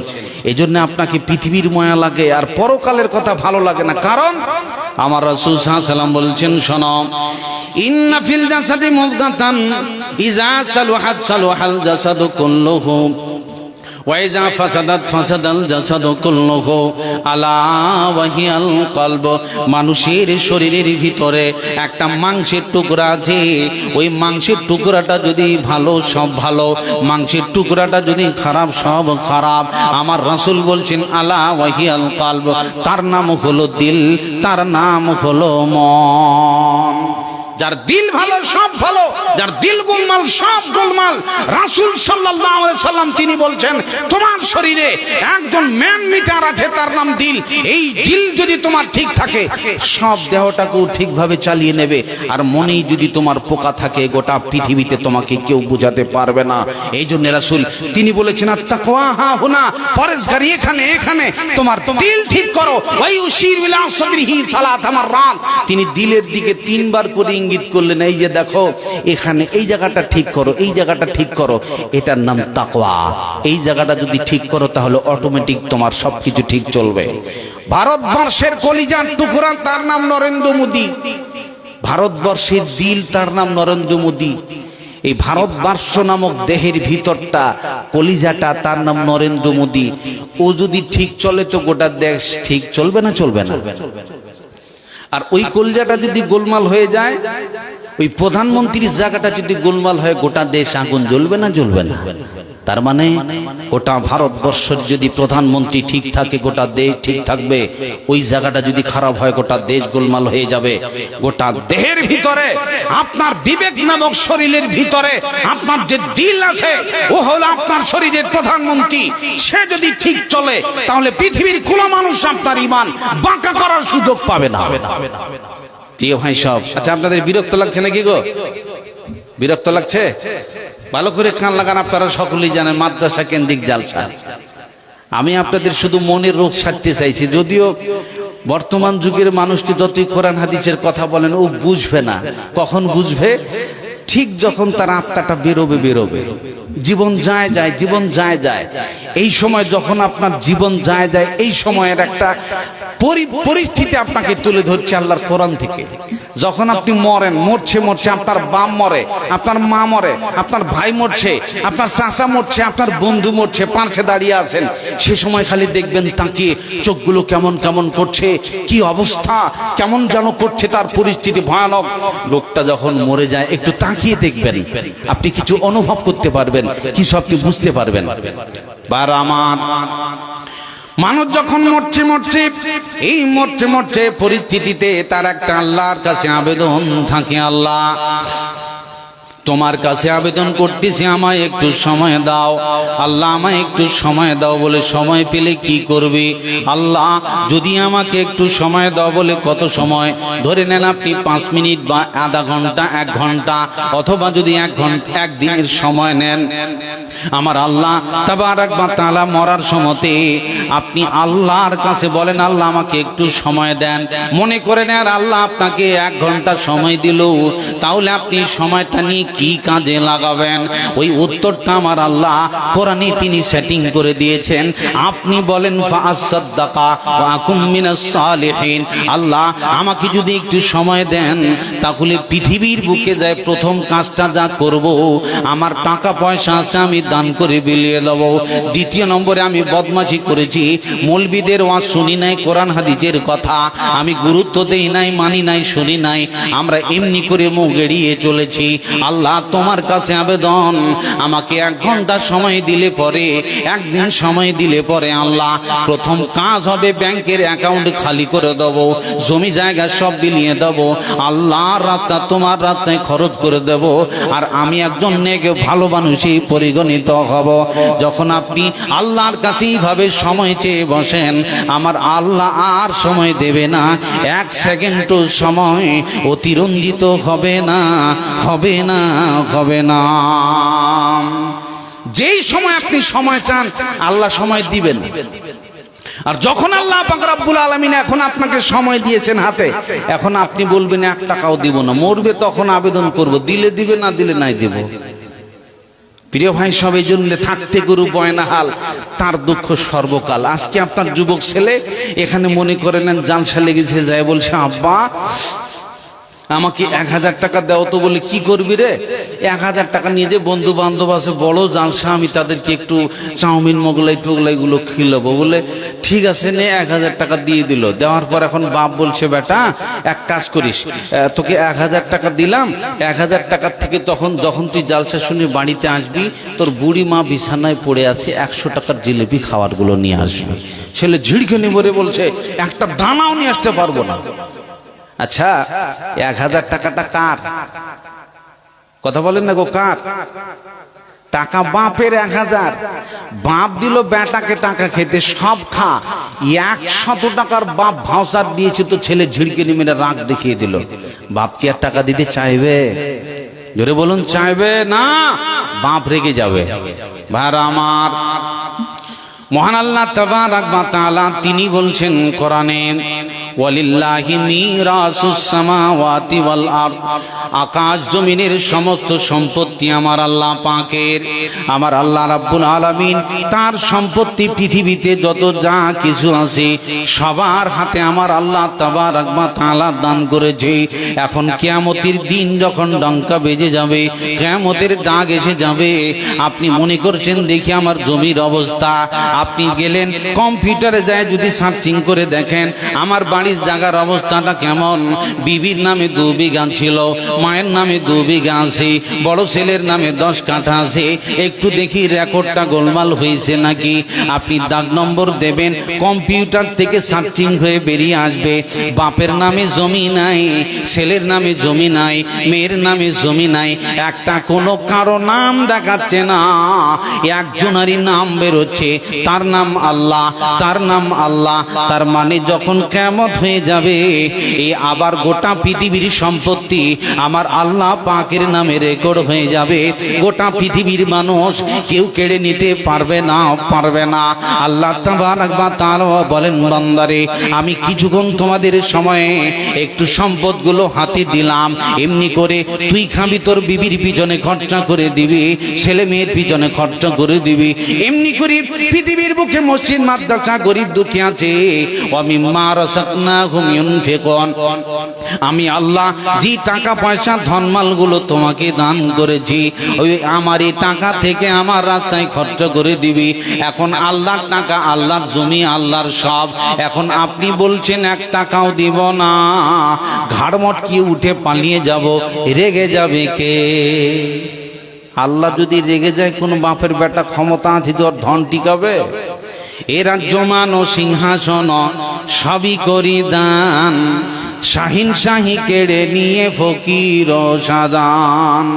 এই জন্য আপনাকে পৃথিবীর মায়া লাগে আর পরকালের কথা ভালো লাগে না, কারণ আমার রাসূল সাল্লাল্লাহু আলাইহি ওয়াসাল্লাম বলছেন, শোনো, ইন্না ফিল জাসাদি মুদগাতান ইযা সালুহাত সালুহাল জাসাদু কুল্লুহু ওয়াইজা ফাসাদাত ফাসাদাল জাসাদু কুল্লুহু আলা ওয়াহিয়াল কলব। মানুষের শরীরের ভিতরে একটা মাংসের টুকরা আছে, ওই মাংসের টুকরাটা যদি ভালো সব ভালো, মাংসের টুকরাটা যদি খারাপ সব খারাপ। আমার রাসূল বলছেন, আলা ওয়াহিয়াল কলব, তার নাম হলো দিল, তার নাম হলো মন। যার দিল ভালো সব ভালো, যার দিল গোলমাল সব গোলমাল। রাসূল সাল্লাল্লাহু আলাইহি সাল্লাম তিনি বলছেন, তোমার শরীরে একজন ম্যান মিটার আছে, তার নাম দিল। এই দিল যদি তোমার ঠিক থাকে, সব দেহটাকেও ঠিকভাবে চালিয়ে নেবে। আর মনেই যদি তোমার পোকা থাকে, গোটা পৃথিবীতে তোমাকে কেউ বোঝাতে পারবে না। এই জন্য রাসূল তিনি বলেছেন, আত-তাকওয়া হা হুনা, পরহেজগারি এখানে, এখানে। তোমার দিল ঠিক করো। ওয়াই উশিরু ইলা সাদরিহি সালাত মাররাত, তিনি দিলের দিকে 3 বার করে ইঙ্গিত করলেন, এই যে দেখো এখানে, এই জায়গাটা ঠিক করো, এই জায়গাটা ঠিক করো, এটার নাম তাকওয়া। এই জায়গাটা যদি ঠিক করো তাহলে অটোমেটিক তোমার সবকিছু ঠিক চলবে। ভারতবর্ষের কলিজার টুকরা, তার নাম নরেন্দ্র মোদী। ভারতবর্ষের দিল, তার নাম নরেন্দ্র মোদী। এই ভারতবর্ষ নামক দেহের ভিতরটা, কলিজাটা, তার নাম নরেন্দ্র মোদী। ও যদি ঠিক চলে তো গোটা দেশ ঠিক চলবে না, চলবে না? আর ওই কলজাটা যদি গোলমাল হয়ে যায়, ওই প্রধানমন্ত্রীর জায়গাটা যদি গোলমাল হয়, গোটা দেশ আগুন জ্বলবে না জ্বলবে না? তার মানে গোটা ভারতবর্ষের যদি প্রধানমন্ত্রী ঠিক থাকে, গোটা দেশ ঠিক থাকবে। ওই জায়গাটা যদি খারাপ হয়, গোটা দেশ গোলমাল হয়ে যাবে। গোটা দেহের ভিতরে, আপনার বিবেক নামক শরীরের ভিতরে আপনার যে দিল আছে, ও হলো আপনার শরীরের প্রধানমন্ত্রী। সে যদি ঠিক চলে, তাহলে পৃথিবীর কোনো মানুষ আপনার ঈমান বাঁকা করার সুযোগ পাবে না। প্রিয় ভাই সব, আচ্ছা আপনাদের বিরক্ত লাগছে নাকি গো? বিরক্ত লাগছে? ভালো করে কান লাগান। আপনারা সকলেই জানেন মাদ্রাসা কেন্দ্রিক জালসা। আমি আপনাদের শুধু মনের রোগ সারতে চাইছি। যদিও বর্তমান যুগের মানুষকে যতই কোরআন হাদিসের কথা বলেন, ও বুঝবে না। কখন বুঝবে? ঠিক যখন তার আত্মাটা বেরোবে। জীবন যায় যায়। এই সময় যখন আপনার জীবন যায়, এই সময়ের একটা পরিস্থিতি আপনাকে তুলে ধরছে আল্লাহর কোরআন থেকে। যখন আপনি মরেন, মরছে, আপনার বাপ মরে, আপনার মা মরে, আপনার ভাই মরছে, আপনার চাচা মরছে, আপনার বন্ধু মরছে, পাশে দাঁড়িয়ে আছেন, সে সময় খালি দেখবেন তাকিয়ে, চোখগুলো কেমন করছে, কি অবস্থা, কেমন যেন করছে, তার পরিস্থিতি ভয়ানক। লোকটা যখন মরে যায়, একটু তাকিয়ে দেখবেন, আপনি কিছু অনুভব করতে পারবেন, কিছু আপনি বুঝতে পারবেন। বার আমার মানুষ যখন মরছে, এই মরছে পরিস্থিতিতে তার একটা আল্লাহর কাছে আবেদন থাকে, আল্লাহ তোমার কাছে আবেদন করতেছি, আমায় একটু সময় দাও। আল্লাহ আমায় একটু সময় দাও বলে, সময় পেলে কি করবে? আল্লাহ যদি আমাকে একটু সময় দাও বলে, কত সময়? ধরে নেন আপনি 5 মিনিট বা আধা ঘন্টা, 1 ঘন্টা, অথবা যদি 1 ঘন্টা, 1 দিনের সময় নেন। আমার আল্লাহ তাবারাক ওয়া তাআলা মরার সময়তে আপনি আল্লাহর কাছে বলেন, আল্লাহ আমাকে একটু সময় দেন। মনে করে নেন আল্লাহ আপনাকে 1 ঘন্টা সময় দিল, তাহলে আপনি সময়টা নিয়ে কি কাজে লাগাবেন? ওই উত্তরটা আমার আল্লাহ কোরআনে তিনি সেটিং করে দিয়েছেন। আপনি বলেন ফাআসাদ্দাকা ওয়া আকুম মিনাস সালিহিন। আল্লাহ আমাকে যদি একটু সময় দেন, তাহলে পৃথিবীর বুকে যায় প্রথম কাজটা যা করব, আমার টাকা পয়সা আছে আমি দান করে বিলিয়ে দেব। দ্বিতীয় নম্বরে আমি বদমাশি করেছি, মৌলবীদের ওয়াজ শুনি নাই, কোরআন হাদিসের কথা আমি গুরুত্ব দেই নাই, মানি নাই, শুনি নাই, আমরা এমনি করে মুখ এড়িয়ে চলেছি। আল্লাহ তোমার কাছে আবেদন, আমাকে 1 ঘন্টা সময় দিলে পরে, 1 দিন সময় দিলে পরে, আল্লাহ প্রথম কাজ হবে ব্যাংকের অ্যাকাউন্ট খালি করে দেব, জমি জায়গা সব বিলিয়ে দেব, আল্লাহর রাস্তা তোমার রাস্তায় খরচ করে দেব, আর আমি একজন নেক ভালো মানুষই পরিগণিত হব। যখন আপনি আল্লাহর কাছে এইভাবে সময় চেয়ে বসেন, আমার আল্লাহ আর সময় দেবে না, 1 সেকেন্ডও সময় অতিরঞ্জিত হবে না। যেই সময় আপনি সময় চান, আল্লাহ সময় দিবেন। আর যখন আল্লাহ পাক রব্বুল আলামিন এখন আপনাকে সময় দিয়েছেন হাতে, এখন আপনি বলবেন 1 টাকাও দিব না, মরবে তখন আবেদন করব, দিলে দিবে, না দিলে নাই দেব। প্রিয় ভাই সব, এই জন্য থাকতে গরু বয়না হাল, তার দুঃখ সর্বকাল। আজকে আপনার যুবক ছেলে এখানে মনে করে নেন জালসা লেগেছে, যায় বলছে আব্বা আমাকে 1000 টাকা দাও তো। বলে কি করবি রে? 1000 টাকা নিয়ে যে বন্ধু বান্ধব আছে বড় জালসা, আমি তাদেরকে একটু চাউমিন মোগলাই টোগলাই গুলো খিলাবো। বলে ঠিক আছে নে, 1000 টাকা দিয়ে দিল। দেওয়ার পর এখন বাপ বলছে, বেটা এক কাজ করিস, তোকে 1000 টাকা দিলাম, 1000 টাকার থেকে যখন তুই জালসা শুনে বাড়িতে আসবি, তোর বুড়ি মা বিছানায় পড়ে আছে, 100 টাকার জিলিপি খাওয়ার গুলো নিয়ে আসবি। ছেলে ঝিড়কে নিবরে বলছে, একটা দানাও নিয়ে আসতে পারবো না। আচ্ছা 1000 টাকাটা কার? কথা বলেন না গো, কার টাকা? বাপের 1000। বাপ দিল বেটাকে টাকা খেতে, সব খা। 100 টাকার বাপ ভাউচার দিয়েছে, তো ছেলে ঝিড়কে নিয়ে রাগ দেখিয়ে দিল। বাপ কি আর টাকা দিতে চাইবে? জোরে বলুন, চাইবে না? বাপ রেগে যাবে। ভাই আমার, মহান আল্লাহ তাবারাক ওয়া তাআলা তিনি বলছেন কোরআনে, ওয়ালিল্লাহি মিরাসুস সামাওয়াতি ওয়াল আরদ, আকাশ জমিনের সমস্ত সম্পত্তি আমার আল্লাহ পাকের। আমার আল্লাহ রাব্বুল আলামিন তার সম্পত্তি পৃথিবীতে যত যা কিছু আছে সবার হাতে আমার আল্লাহ তাবারাক ওয়া তাআলা দান করেছে। এখন কিয়ামতের দিন যখন ডঙ্কা বেজে যাবে, কিয়ামতের ডাক এসে যাবে, আপনি মনে করছেন দেখি আমার জমির অবস্থা। আপনি গেলেন কম্পিউটারে যায় যদি সার্চিং করে দেখেন, আমার বাড়ির জায়গার অবস্থাটা কেমন? বিবির নামে 2 বিঘা ছিল, মায়ের নামে 2 বিঘা আছে, বড় ছেলের নামে 10 কাঠা আছে। একটু দেখি রেকর্ডটা গোলমাল হয়েছে নাকি। আপনি দাগ নম্বর দেবেন, কম্পিউটার থেকে সার্চিং হয়ে বেরিয়ে আসবে বাপের নামে জমি নাই, ছেলের নামে জমি নাই, মেয়ের নামে জমি নাই, একটা কোনো কারো নাম দেখাচ্ছে না, একজনেরই নাম বেরোচ্ছে, তার নাম আল্লাহ, তার নাম আল্লাহ। তার মানে যখন কিয়ামত হয়ে যাবে এই আবার গোটা পৃথিবীর সম্পত্তি আমার আল্লাহ পাকের নামে রেকর্ড হয়ে যাবে। গোটা পৃথিবীর মানুষ কেউ কেড়ে নিতে পারবে না, পারবে না। আল্লাহ তাবারক ওয়া তাআলা বলেন, বান্দারে আমি কিছুক্ষণ তোমাদের সময়ে একটু সম্পদগুলো হাতে দিলাম, এমনি করে তুই খাবি, তোর বিবির পিছনে খরচা করে দিবি, ছেলে মেয়ের পিছনে খরচা করে দিবি, এমনি করে পৃথিবীর বুকে মসজিদ মাদ্রাসা গরিব দুঃখী আছে। ওয়া মিম্মা রাযাকনাহুম ইউনফিকুন, আমি আল্লাহ যে টাকা পয়সা ধনমালগুলো তোমাকে দান করেছি ওই আমার এই টাকা থেকে আমার রাস্তায় খরচ করে দিবি। এখন আল্লাহর টাকা, আল্লাহর জমি, আল্লাহর সব। এখন আপনি বলছেন 1 টাকাও দিব না, ঘাড় মটকিয়ে উঠে পালিয়ে যাব, রেগে যাবে কে? আল্লাহ যদি রেগে যায়, কোন বাপের বেটা ক্ষমতা আছে যে ওর ধন টিকাবে? এরা জমান ও সিংহাসন সবই করি দান, শাহিন শাহী কেড়ে নিয়ে ফকির ও সাজান।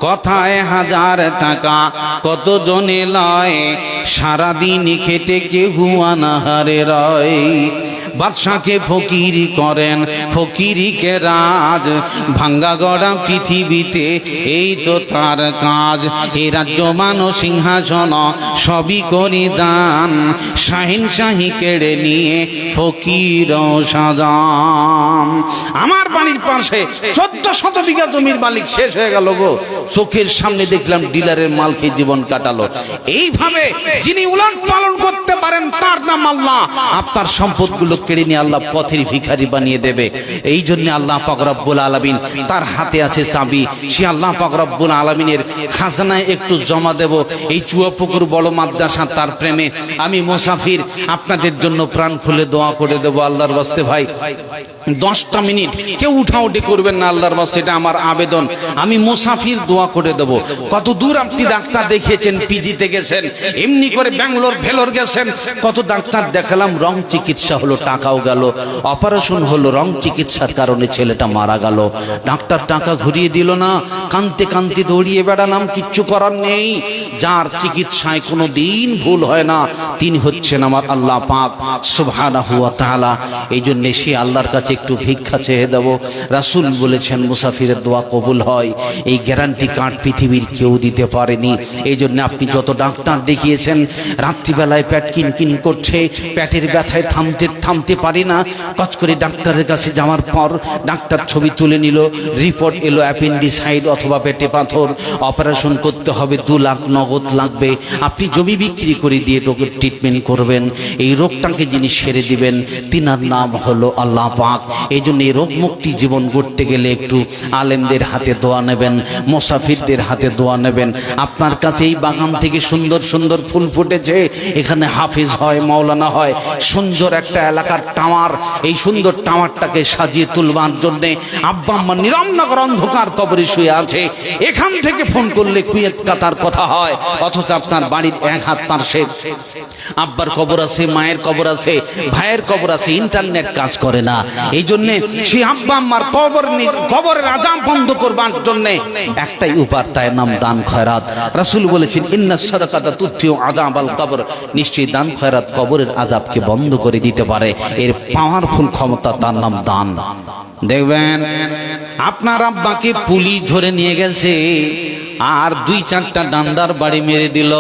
কথায় 1000 টাকা কত জনে লয়, সারাদিন খেটে কেউ আনাহারে রয়। বাদশাকে ফকিরি করেন, ফকিরিকে রাজ, ভাঙ্গা গড়া পৃথিবীতে এই তো তার কাজ। এ রাজ্য মান সিংহাসন সবই করি দান, শাহিন শাহী কেড়ে নিয়ে ফকির সাজান। আমার বাড়ির পাশে 1400 বিঘা জমির মালিক শেষ হয়ে গেল গো, চোখের সামনে দেখলাম ডিলারের মাল খেয়ে জীবন কাটালো। এইভাবে যিনি উলট পালন করতে পারেন তার নাম আল্লাহ। আপনার সম্পদগুলো কেড়ে নিয়ে আল্লাহ পথের ভিখারি বানিয়ে দেবে। এই জন্য আল্লাহ পাক রব্বুল আলামিন, তার হাতে আছে চাবি। সে আল্লাহ পাক রব্বুল আলামিনের খাজানায় একটু জমা দেব। এই চুয়াপুকুর বড় মাদ্রাসা, তার প্রেমে আমি মুসাফির, আপনাদের জন্য প্রাণ খুলে দোয়া করে দেব। আল্লাহর ওয়াস্তে ভাই 10টা মিনিট কেউ উঠাউঠি করবেন না, আল্লাহর ওয়াস্তে এটা আমার আবেদন। আমি মুসাফির, দোয়া করে দেব। কত দূর আপনি ডাক্তার দেখিয়েছেন, পিজিতে গেছেন, এমনি করে ব্যাঙ্গালোর ভেলোর গেছেন, কত ডাক্তার দেখালাম, রং চিকিৎসা হলো, টাকাও গেল। অপারেশন হলো, রং চিকিৎসার কারণে ছেলেটা মারা গেল। ডাক্তার টাকা ঘুরিয়ে দিল না, কানতে কানতে দৌড়িয়ে বেড়ালাম, কিচ্ছু করার নেই। যার চিকিৎসায় কোনো দিন ভুল হয় না তিনি হচ্ছেন আমার আল্লাহ পাক সুবহানাহু ওয়া তাআলা। এই জন্য সে আল্লাহর কাছে একটু ভিক্ষা চেয়ে দেব। রাসূল বলেছেন মুসাফিরের দোয়া কবুল হয়, এই গ্যারান্টি কার্ড পৃথিবীর কেউ দিতে পারেনি। এই জন্য আপনি যত ডাক্তার দেখিয়েছেন, রাত্রিবেলায় পেট কিনকিন করছে, পেটের ব্যথায় থামতে পারি না, কচ করে ডাক্তারের কাছে যাওয়ার পর ডাক্তার ছবি তুলে নিল, রিপোর্ট এলো অ্যাপেন্ডিসাইড অথবা পেটে পাথর, অপারেশন করতে হবে, 2 লাখ নগদ লাগবে। আপনি জমি বিক্রি করে দিয়ে রোগের ট্রিটমেন্ট করবেন, এই রোগটাকে যিনি সেরে দিবেন তিনার নাম হলো আল্লাহ পাক। এই জন্য এই রোগ মুক্তি জীবন গড়তে গেলে একটু আলেমদের হাতে দোয়া নেবেন, মুসাফিরদের হাতে দোয়া নেবেন। আপনার কাছে এই বাগান থেকে সুন্দর সুন্দর ফুল ফুটেছে, এখানে হাফিজ হয়, মাওলানা হয়, সুন্দর একটা এলাকার টাওয়ার, এই সুন্দর টাওয়ারটাকে সাজিয়ে তুলবার জন্যে আব্বা আম্মা নিরমনগর অন্ধকার কবরে শুয়ে আছে। এখান থেকে ফোন করলে কুয়েত কাতার কথা হয়, অথচ আপনার বাড়ির 1 হাত পাশে আব্বার কবর আছে, মায়ের কবর আছে, ভাইয়ের কবর আছে, ইন্টারনেট কাজ করে না। এই জন্য সেই আব্বা আম্মার কবরের আযাব বন্ধ করবার জন্য একটাই উপায়, তার নাম দান খয়রাত। রাসূল বলেছেন, ইন্নাস সাদাকাতা তুতফিউ আযাবাল কবর, নিশ্চয়ই দান খয়রাত কবরের আযাবকে বন্ধ করে দিতে পারে। এর পাওয়ারফুল ক্ষমতা, তার নাম দান। দেখবেন আপনার আব্বাকে পুলিশ ধরে নিয়ে গেছে আর 2-4টা ডান্ডার বাড়ি মেরে দিল।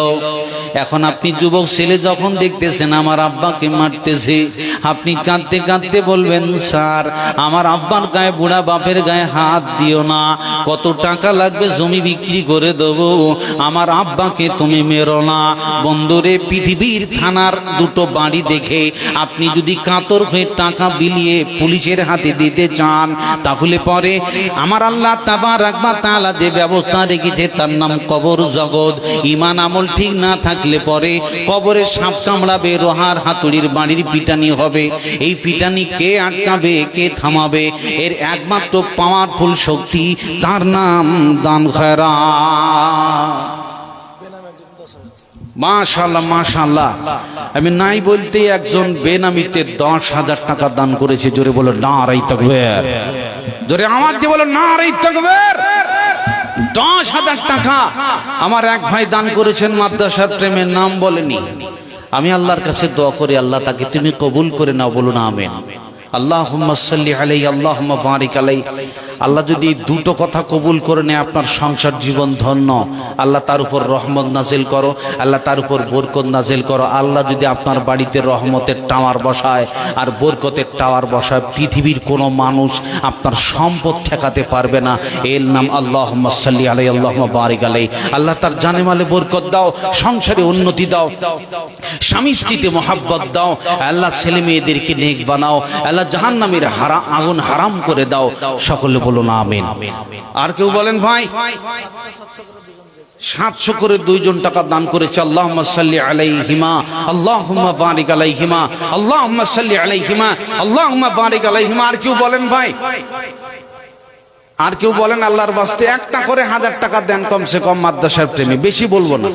এখন আপনি যুবক ছেলে যখন দেখতেছেন আমার আব্বাকে মারতেছে, আপনি কাঁদতে কাঁদতে বলবেন, স্যার আমার আব্বার গায়ে, বুড়া বাপের গায়ে হাত দিও না, কত টাকা লাগবে জমি বিক্রি করে দেবো, আমার আব্বাকে তুমি মেরো না। বন্ধুরে, পৃথিবীর থানার 2টো বাড়ি দেখে আপনি যদি কাতর হয়ে টাকা বিলিয়ে পুলিশের হাতে দিতে চান, তাহলে পরে আমার আল্লাহ তাবারক ওয়া তাআলা যে ব্যবস্থা রেখেছে তার নাম কবর জগৎ। ঈমান আমল ঠিক না থাকে থাকলে পরে কবরে সাপ কামড়াবে, রোহার হাতুড়ির বাড়ির পিটানি হবে। এই পিটানি কে আটকাবে, কে থামাবে? এর একমাত্র পাওয়ারফুল শক্তি, তার নাম দান খয়রাত। মাশাআল্লাহ মাশাআল্লাহ, আমি নাই বলতে একজন বেনামিতে 10,000 টাকা দান করেছে। জোরে বলো নারে তাকবীর, জোরে আওয়াজ দিয়ে বলো নারে তাকবীর। 10,000 টাকা আমার এক ভাই দান করেছেন, মাদ্রাসার প্রেমের নাম বলেনি। আমি আল্লাহর কাছে দোয়া করি, আল্লাহ তাকে তুমি কবুল করে নাও, বলুন আমিন। আল্লাহুম্মা সাল্লি আলাইহি আল্লাহুম্মা বারিক আলাইহি। আল্লাহ যদি দুটো কথা কবুল করে নেয়, আপনার সংসার জীবন ধন্য। আল্লাহ তার উপর রহমত নাজিল করো, আল্লাহ তার উপর বরকত নাজিল করো। আল্লাহ যদি আপনার বাড়িতে রহমতের টাওয়ার বসায় আর বরকতের টাওয়ার বসায়, পৃথিবীর কোনো মানুষ আপনার সম্পদ ঠেকাতে পারবে না। এর নাম আল্লাহুম্মা সাল্লি আলাইহি আল্লাহুম্মা বারিক আলাইহি। আল্লাহ তার জানেমালে বরকত দাও, সংসারে উন্নতি দাও, স্বামী স্ত্রীতে মহাব্বত দাও। আল্লাহ ছেলে মেয়েদেরকে নেক বানাও। আল্লাহ জাহান্নামের আগুন হারাম করে দাও। সকলে বলুন আমিন। আর কেউ বলেন ভাই? 700 করে 2 জন টাকা দান করেছে। আল্লাহুম্মা সাল্লি আলাইহিমা আল্লাহুম্মা বারিক আলাইহিমা আল্লাহুম্মা সাল্লি আলাইহিমা আল্লাহুম্মা বারিক আলাইহিমা। আর কেউ বলেন ভাই? আর কেউ বলেন আল্লাহর বাস্তে একটা করে 1000 টাকা দেন কমসে কম মাদ্রাসার প্রেমে, বেশি বলবো না।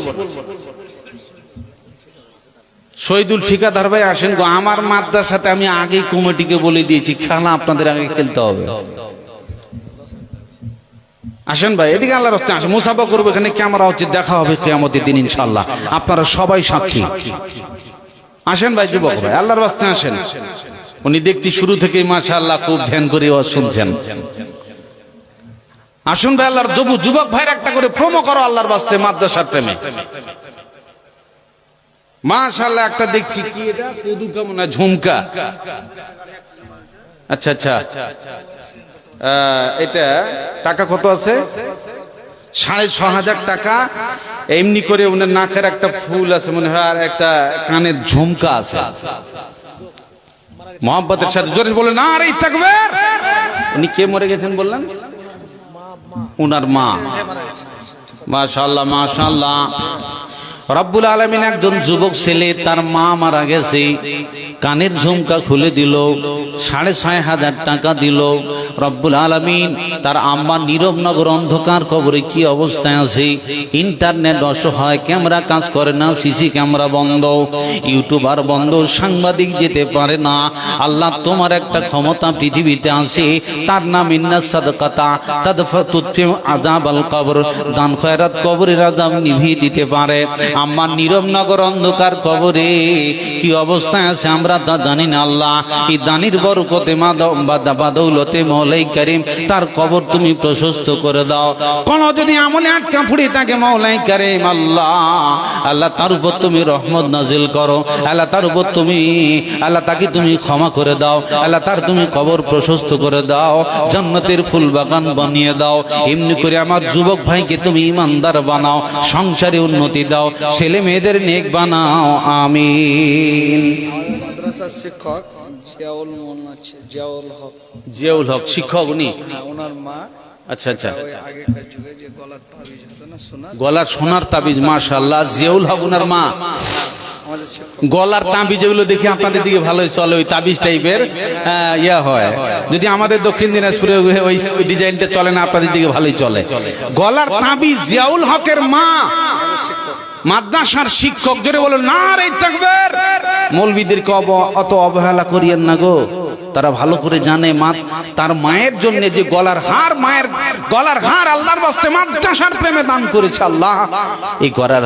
শহীদুল ঠিকাদার ভাই আসেন গো, আমার মাদ্রাসাতে আমি আগেই কমিটিকে বলে দিয়েছি, খেলা আপনাদের আগে খেলতে হবে। আসেন ভাই এদিকে, আল্লাহর রাস্তায় আসেন, মুসাফা করবো, এখানে ক্যামেরা হচ্ছে, দেখা হবে কিয়ামতের দিন ইনশাআল্লাহ, আপনারা সবাই সাক্ষী। আসেন ভাই, যুবক ভাই আল্লাহর রাস্তায় আসেন। উনি দেখতে শুরু থেকেই মাশাআল্লাহ খুব ধ্যান করে শুনছেন। আসুন ভাই, আল্লাহর যুবক ভাইয়ের একটা করে প্রোমো করো আল্লাহর বাস্তে মাদ্রাসার প্রেমে। মাশাআল্লাহ একটা দেখছি, কি এটা কদু কেমন না ঝুমকা? আচ্ছা আচ্ছা, এটা টাকা কত আছে? 6,500 টাকা। এমনি করে উনার নাকের একটা ফুল আছে মনে হয়, আর একটা কানের ঝুমকা আছে। মোহাম্মতের সাথে জোরে বলে নারে তাকবীর। উনি কে মরে গেছেন বললেন? উনার মা। মাশাআল্লাহ মাশাআল্লাহ। রব্বুল আলামিন একজন যুবক ছেলে, তার মা মারা গেছে, কানের ঝুমকা খুলে দিল, 6,500 টাকা দিল। রব্বুল আলামিন তার আম্মা নীরবনগর অন্ধকার কবরে কি অবস্থায় আছে, ইন্টারনেট অসহায়, ক্যামেরা কাজ করে না, সিসি ক্যামেরা বন্ধ, ইউটিউবার বন্ধ, সাংবাদিক যেতে পারে না। আল্লাহ তোমার একটা ক্ষমতা পৃথিবীতে আছে, তার নাম ইন্নাস সাদকাতা তাদফাতুতফিউ আযাবাল কবর। দান খয়রাত কবরের আযাব নিভিয়ে দিতে পারে। আম্মা নীরবনগর অন্ধকার কবরে কি অবস্থায় আছে আমরা তা জানি না। আল্লাহ এই দানির বরকতে বাদৌলতে মৌলাই কারীম তার কবর তুমি প্রশস্ত করে দাও। কোন যদি আমলে আটকা পড়ে থাকে মৌলাই কারীম, আল্লাহ তার উপর তুমি রহমত নাজিল করো। আল্লাহ তার উপর তুমি, আল্লাহ তাকে তুমি ক্ষমা করে দাও। আল্লাহ তার তুমি কবর প্রশস্ত করে দাও, জান্নাতের ফুল বাগান বানিয়ে দাও। এমনি করে আমার যুবক ভাইকে তুমি ইমানদার বানাও, সংসারে উন্নতি দাও, ছেলে মেয়েদের নেক বানাও, আমিন। মাদ্রাসার শিক্ষক জিয়াউল হক শিক্ষক, উনি ওনার মা। আচ্ছা আচ্ছা, ওই আগেকার যুগে যে গলার তাবিজ হতো না, সোনার গলার সোনার তাবিজ। মাশাআল্লাহ, জিয়াউল হক উনার মা। আমাদের শিক্ষক গলার তাবিজ যেগুলো দেখি আপনাদের দিকে ভালোই চলে, ওই তাবিজ টাইপের ইয়া হয়। যদি আমাদের দক্ষিণ দিনাজপুরে ওই ডিজাইনটা চলে না, আপনাদের দিকে ভালোই চলে। গলার তাবিজ জিয়াউল হকের মা মাদ্রাসার শিক্ষক। জোরে বলো নারে তাকবীর। মৌলবীদেরকে অত অবহেলা করিয়েন না গো, তারা ভালো করে জানে মা, তার মায়ের জন্য যে গলার হার, মায়ের গলার হার আল্লাহর বাস্তে মাদ্রাসার প্রেমে দান করেছে। আল্লাহ এই গলার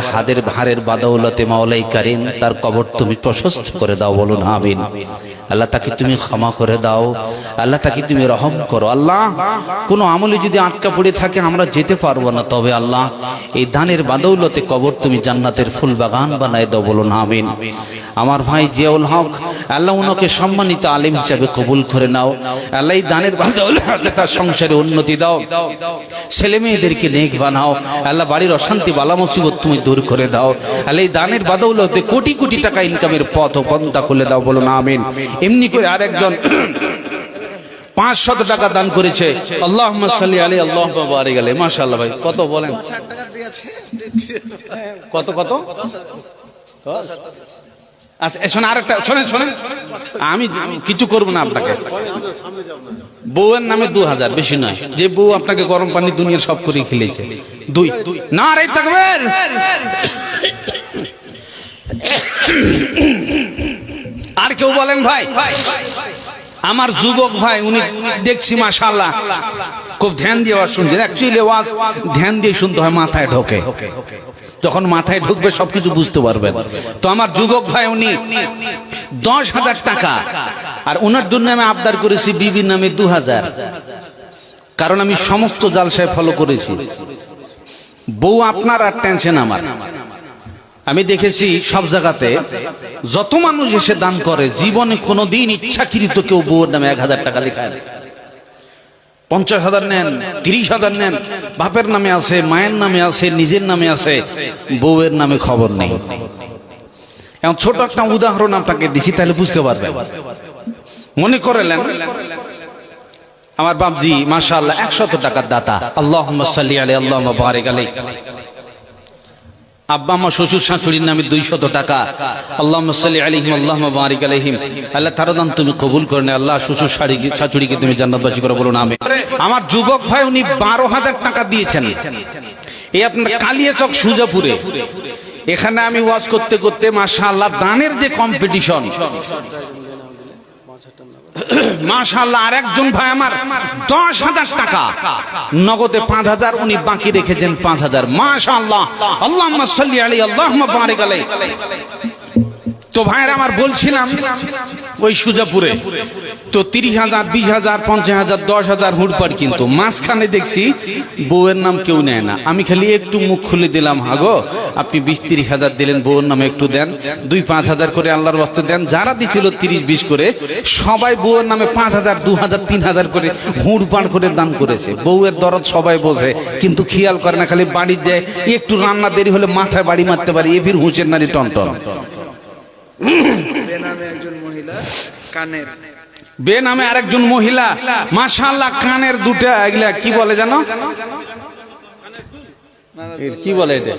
হারের বাদৌলতে মাওলাই কারীম তার কবর তুমি প্রশস্ত করে দাও, বলুন আমিন। আল্লাহ তাকে তুমি ক্ষমা করে দাও, আল্লাহ তাকে তুমি রহম করো। আল্লাহ কোন আমলে যদি আটকা পড়ে থাকে আমরা যেতে পারবো না, তবে আল্লাহ এই দানের বাদৌলতে কবর তুমি জান্নাতের ফুল বাগান বানায় দাও, বলুন আমিন। আমার ভাই জিয়াউল হক, আল্লাহ উনাকে সম্মানিত আলেম হিসাবে কবুল করে নাও। আল্লাহ এই দানের বাদৌলতে তার সংসারে উন্নতি দাও, ছেলে মেয়েদেরকে নেক বানাও। আল্লাহ বাড়ির অশান্তি বালা মুসিবত তুমি দূর করে দাও। আল্লাহ এই দানের বাদৌলতে কোটি কোটি টাকা ইনকামের পথ ও পন্থা খুলে দাও, বলুন আমিন। এমনি করে আরেকজন 500 টাকা দান করেছে। আল্লাহুম্মা সাল্লি আলাইহি আল্লাহুম্মা বারিক আলাইহি। মাশাআল্লাহ ভাই, কত বলেন? 60 টাকা দিয়েছে। কত কত? আচ্ছা শোনেন, আরেকটা শোনেন, আমি কিছু করব না আপনাকে। বউয়ের নামে 2000, বেশি নয়। যে বউ আপনাকে গরম পানি দুনিয়ার সব করে খেলেছে, 2 নারে তাকবীর। আর কেউ বলেন ভাই? আমার যুবক ভাই, উনি দেখছি মাশাআল্লাহ খুব ধ্যান দিয়ে ওয়াজ শুনছেন। অ্যাকচুয়ালি ওয়াজ ধ্যান দিয়ে শুনতে হয়, মাথায় ঢোকে। যখন মাথায় ঢুকবে সবকিছু বুঝতে পারবেন। তো আমার যুবক ভাই উনি 10,000 টাকা, আর ওনার জন্য আমি আবদার করেছি বিবির নামে 2000, কারণ আমি সমস্ত জালসায় ফলো করেছি। বউ আপনার আর টেনশন আমার। আমি দেখেছি সব জায়গাতে যত মানুষ এসে দান করে, জীবনে কোনোদিন ইচ্ছাকৃত কেউ বউয়ের নামে 1000 টাকা লেখায় না। 50,000 নেন, 30,000 নেন, বাপের নামে আছে, মায়ের নামে আছে, নিজের নামে আছে, বউয়ের নামে খবর নেই। এখন ছোট একটা উদাহরণ আপনাকে দিছি, তাহলে বুঝতে পারবেন। মনে করলেন আমার বাপজি মাশাআল্লাহ 100 টাকার দাতা, আল্লাহুম্মা সাল্লি আলাইহি আল্লাহুম্মা বারিক আলাইহি। আব্বা আমার শ্বশুর শাশুড়ির নামে 200 টাকা, আল্লাহুম্মা সাল্লি আলাইহিম আল্লাহুম্মা বারিক আলাইহিম। আল্লাহ তার দান তুমি কবুল করে নাও, আল্লাহ শ্বশুর শাশুড়িকে তুমি জান্নাতবাসী করে, বলুন আমিন। আমার যুবক ভাই উনি 12,000 টাকা দিয়েছেন, এই আপনার কালিয়াচক সুজাপুরে। এখানে আমি ওয়াজ করতে করতে মাশাআল্লাহ দানের যে কম্পিটিশন, মাশাআল্লাহ। আর একজন ভাই আমার 10,000 টাকা নগদে 5,000, উনি বাকি রেখেছেন 5,000। মাশাআল্লাহ, আল্লাহুম্মা সাল্লি আলাইহি আল্লাহুম্মা বারিক আলাইহি। তো ভাইরা আমার বলছিলাম ওই সুজাপুরে তো 30,000, 20,000, 50,000, 10,000 হুড়পাট, কিন্তু মাঝখানে দেখছি বউয়ের নাম কেউ নেয় না। আমি খালি একটু মুখ খুলে দিলাম, হাগো আপনি 20-30,000 দিলেন, বউয়ের নামে একটু দেন, 2-5,000 করে আল্লাহর ওয়াস্তে দেন। যারা দিছিল 30-20 করে, সবাই বউয়ের নামে 5,000, 2,000, 3,000 করে হুড়পাট করে দান করেছে। বউয়ের দরদ সবাই বোঝে, কিন্তু খেয়াল করে না, খালি বাড়ি যায় একটু রান্না দেরি হলে মাথায় বাড়ি মারতে পারে, এ ফির হুঁশের নারী টনটন। বেনামে একজন মহিলা কানের, বেনামে আরেকজন মহিলা মাশাআল্লাহ কানের দুটা, এগুলা কি বলে জানো? কি বলে এটা?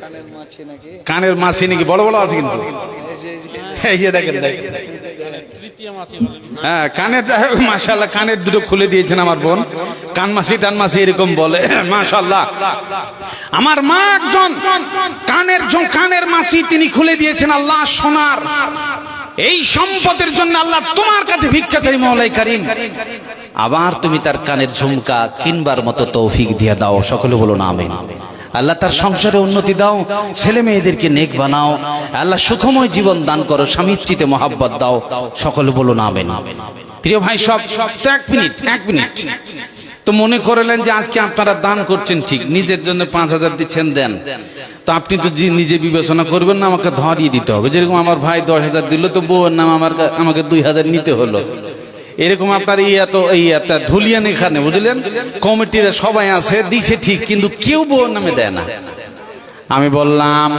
কানের মাছি নাকি? কানের মাছি নাকি, বড় বড় আছে কিন্তু। এই যে দেখেন, হ্যাঁ কানের, মাশাআল্লাহ কানের দুটো খুলে দিয়েছেন আমার বোন। কান মাছি টান মাছি এরকম বলে, মাশাআল্লাহ। আমার মা একজন কানের মাছি তিনি খুলে দিয়েছেন। আল্লাহ সোনার এই সম্পদের জন্য আল্লাহ তোমার কাছে ভিক্ষা চাই মওলাই কারীম, আবার তুমি তার কানের ঝুমকা কিনবার মতো তৌফিক দিয়ে দাও। সকলে বলুন আমিন। আল্লাহ তার সংসারে উন্নতি দাও, ছেলে মেয়েদেরকে নেক বানাও, আল্লাহ সুখময় জীবন দান করো, স্বামীর চিতে মহাব্বত দাও। সকলে বলুন আমিন। প্রিয় ভাই সব, তো এক মিনিট তো মনে করলেন যে আজকে আপনারা দান করছেন, ঠিক নিজের জন্য 5,000 দিচ্ছেন, দেন। তো আপনি তো নিজে বিবেচনা করবেন না, আমাকে ধরিয়ে দিতে হবে। যেরকম আমার ভাই 10,000 দিল, তো বউয়ের নাম আমাকে 2,000 নিতে হলো। এরকম আপনার এই একটা ধুলিয়ান এখানে বুঝলেন, কমিটিরা সবাই আছে, দিছে ঠিক, কিন্তু কেউ বউয়ের নামে দেয় না। আমি বললাম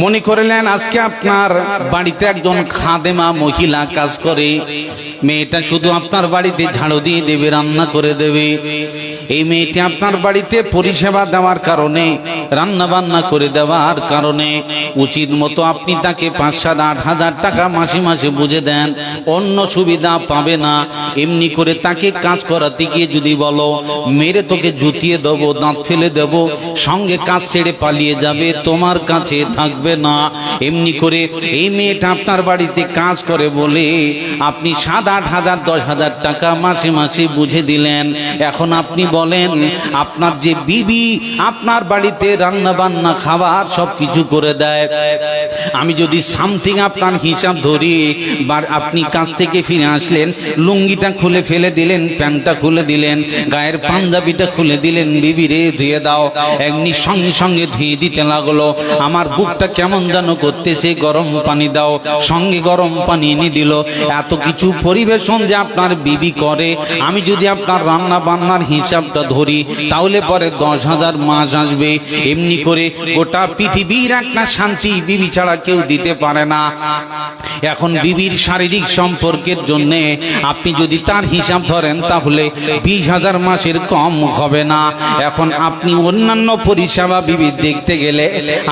মনে করলেন আজকে আপনার বাড়িতে একজন খাদেমা মহিলা কাজ করে, মেয়েটা শুধু আপনার বাড়িতে ঝাড়ু দিয়ে দেবে, রান্না করে দেবে। এই মেয়েটি আপনার বাড়িতে পরিষেবা দেওয়ার কারণে, রান্না বান্না করে দেওয়ার কারণে উচিত মতো আপনি তাকে 5-7-8,000 টাকা মাসে মাসে বুঝে দেন, অন্য সুবিধা পাবে না। এমনি করে তাকে কাজ করাতে গিয়ে যদি বলো মেরে তোকে জুতিয়ে দেবো, দাঁত ফেলে দেবো, সঙ্গে কাজ ছেড়ে পালিয়ে যাবে, তোমার কাছে থাকবে না। এমনি করে এই মেয়েটা আপনার বাড়িতে কাজ করে বলে আপনি 7-8,000, 10,000 টাকা মাসে মাসে বুঝে দিলেন। এখন আপনি বলেন আপনার যে বিবি আপনার বাড়িতে রান্না বান্না খাবার সবকিছু করে দেয়, আমি যদি সামথিং আপনার হিসাব ধরি, আপনি কাজ থেকে ফিরে আসলেন, লুঙ্গিটা খুলে ফেলে দিলেন, প্যান্টটা খুলে দিলেন, গায়ের পাঞ্জাবিটা খুলে দিলেন, বিবি রে ধুয়ে দাও, এমনি সঙ্গে সঙ্গে ধুয়ে দিতে লাগলো। আমার বুকটা কেমন যেন করতেছে, গরম পানি দাও, সঙ্গে গরম পানি এনে দিল। এত কিছু পরিবেশন যে আপনার বিবি করে, আমি যদি আপনার রান্না বান্নার হিসাব হিসাবটা ধরি তাহলে পরে 10,000 মাস আসবে। এমনি করে গোটা পৃথিবীর একটা শান্তি বিবি ছাড়া কেউ দিতে পারে না। এখন বিবির শারীরিক সম্পর্কের জন্য আপনি যদি তার হিসাব ধরেন তাহলে 20,000 মাসের কম হবে না। এখন আপনি অন্যান্য পরিষেবা বিবির দেখতে গেলে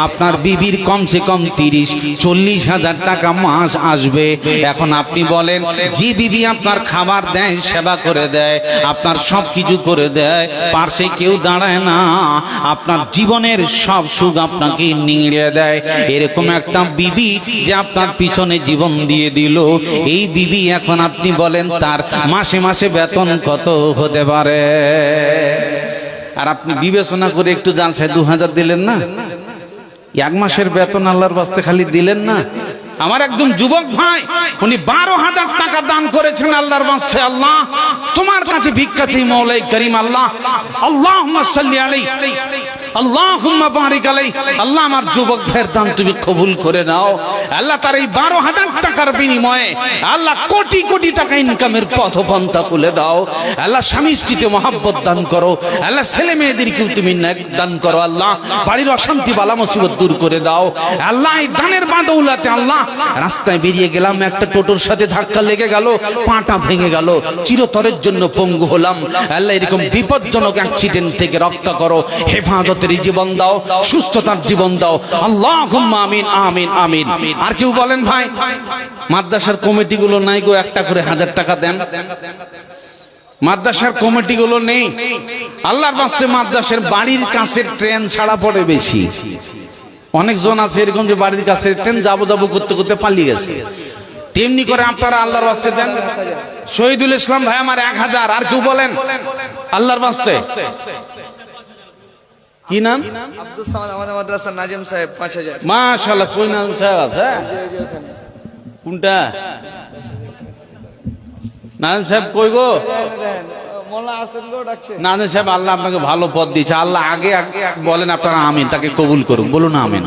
আপনার বিবির কমসে কম 30-40,000 টাকা মাস আসবে। এখন আপনি বলেন, যে বিবি আপনার খাবার দেয়, সেবা করে দেয়, আপনার সব কিছু করে দেয়, পাশে কেউ দাঁড়ায় না, আপনার জীবনের সব সুখ আপনাকে নিংড়ে দেয়, এরকম একটা বিবি যে আপনার পিছনে জীবন দিয়ে দিল, এই বিবি এখন আপনি বলেন তার মাসে মাসে বেতন কত হতে পারে? আর আপনি বিবেচনা করে একটু জানছেন 2,000 দিলেন না, 1 মাসের বেতন আল্লাহর বাস্তে খালি দিলেন না। আমার একদম যুবক ভাই, উনি 12,000 টাকা দান করেছেন আল্লাহর বাস্তে। আল্লাহ তোমার কাছে ভিক্ষা চাই মৌলাই করিম, আল্লাহ আল্লাহুম্মা সাল্লি আলাইহি আল্লাহুম্মা বারিক আলাইহি। আল্লাহ আমার যুবক ভাইয়ের দান তুমি কবুল করে নাও। আল্লাহ তার এই 12,000 টাকার বিনিময়ে আল্লাহ কোটি কোটি টাকা ইনকামের পথপন্থা খুলে দাও। আল্লাহ স্বামী স্ত্রীতে মহব্বত দান করো। আল্লাহ ছেলে মেয়েদেরকেও তুমি নেক দান করো। আল্লাহ বাড়ির অশান্তি বালা মুসিবত দূর করে দাও। আল্লাহ এই দানের বাদৌলাতে আল্লাহ রাস্তায় বেরিয়ে গেলাম, একটা টোটোর সাথে ধাক্কা লেগে গেল, পাটা ভেঙে গেল, চিরতরের জন্য পঙ্গু হলাম। আল্লাহ এরকম বিপজ্জনক অ্যাক্সিডেন্ট থেকে রক্ষা করো, হেফাজতের জীবন দাও, সুস্থতার জীবন দাও। আল্লাহুম্মা আমিন আমিন আমিন। আর কেউ বলেন ভাই, মাদ্রাসার কমিটিগুলো নাই গো, একটা করে 1,000 টাকা দেন। মাদ্রাসার কমিটিগুলো নেই। আল্লাহর বাস্তে মাদ্রাসার বাড়ির কাছের ট্রেন ছাড়া পড়ে বেশি। অনেকজন আছে এরকম যে বাড়ির কাছে ট্রেন যাবো যাবো করতে করতে পালিয়ে গেছে। তেমনি করে আপনারা আল্লাহর বাস্তে দেন। শহীদুল ইসলাম ভাই আমার 1,000। আর কেউ বলেন আল্লাহর বাস্তে? কি নাম? আব্দুল সামাদ, আমাদের মাদ্রাসার নাজিম সাহেব 5,000। মাশাআল্লাহ। কই নাজিম সাহেব আছে? কোনটা নাজিম সাহেব? কই গো মোল্লা হাসান গো ডাকছে। নাজিম সাহেব, আল্লাহ আপনাকে ভালো পদ দিয়েছে। আল্লাহ আগে বলেন আপনারা আমিন, তাকে কবুল করুন। বলুন আমিন।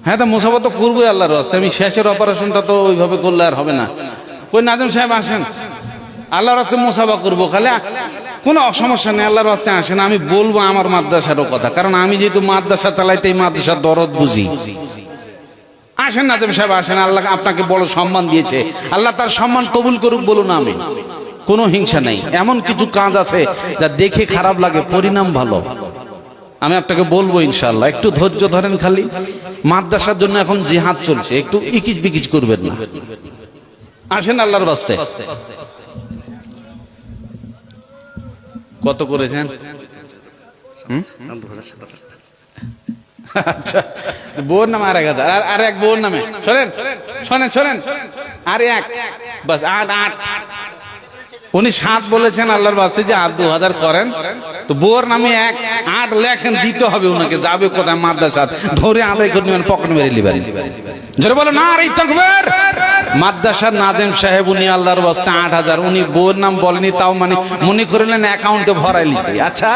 হ্যাঁ, তা মুসাফা তো করবোই আল্লাহর রাস্তে। আমি শেষের অপারেশনটা তো ওইভাবে করলে আর হবে না। কই নাজিম সাহেব আসেন, আল্লাহর রাস্তে মুসাফা করবো। খালি কোনো সমস্যা নেই, আল্লাহর রাস্তে আসেন। আমি বলবো আমার মাদ্রাসারও কথা, কারণ আমি যেহেতু মাদ্রাসা চালাইতে এই মাদ্রাসার দরদ বুঝি। আসেন নাজিম সাহেব আসেন, আল্লাহ আপনাকে বড় সম্মান দিয়েছে, আল্লাহ তার সম্মান কবুল করুক। বলুন আমিন। কোনো হিংসা নেই। এমন কিছু কাজ আছে যা দেখে খারাপ লাগে, পরিণাম ভালো। আমি আপনাকে বলবো ইনশাআল্লাহ, একটু ধৈর্য ধরেন। খালি মাদ্রাসার জন্য এখন জিহাদ চলছে, একটু ইকিচ বিকিচ করবেন না। আসেন আল্লাহর বাস্তে। কত করেছেন? আচ্ছা, বউর নামে 1,000। আর এক বউর নামে শোনেন শোনেন শোনেন, আর এক বাস 8। উনি 7 বলেছেন আল্লাহর বাস্তে যে আর 2,000 করেন। তো বউর নামে 8 লেখেন, দিতে হবে ওনাকে। যাবে কোথায়? মাদ্রাসা ধরে আদায় করে নেবেন, পকেট মেরে লিবেন। জোরে বলো না রে তাকবীর। মাদ্রাসার নাজিম সাহেব উনি আল্লাহর বাস্তে 8,000, উনি বউর নাম বলেনি, তাও মানে মনে করলেন অ্যাকাউন্টে ভরাই লিছে। আচ্ছা,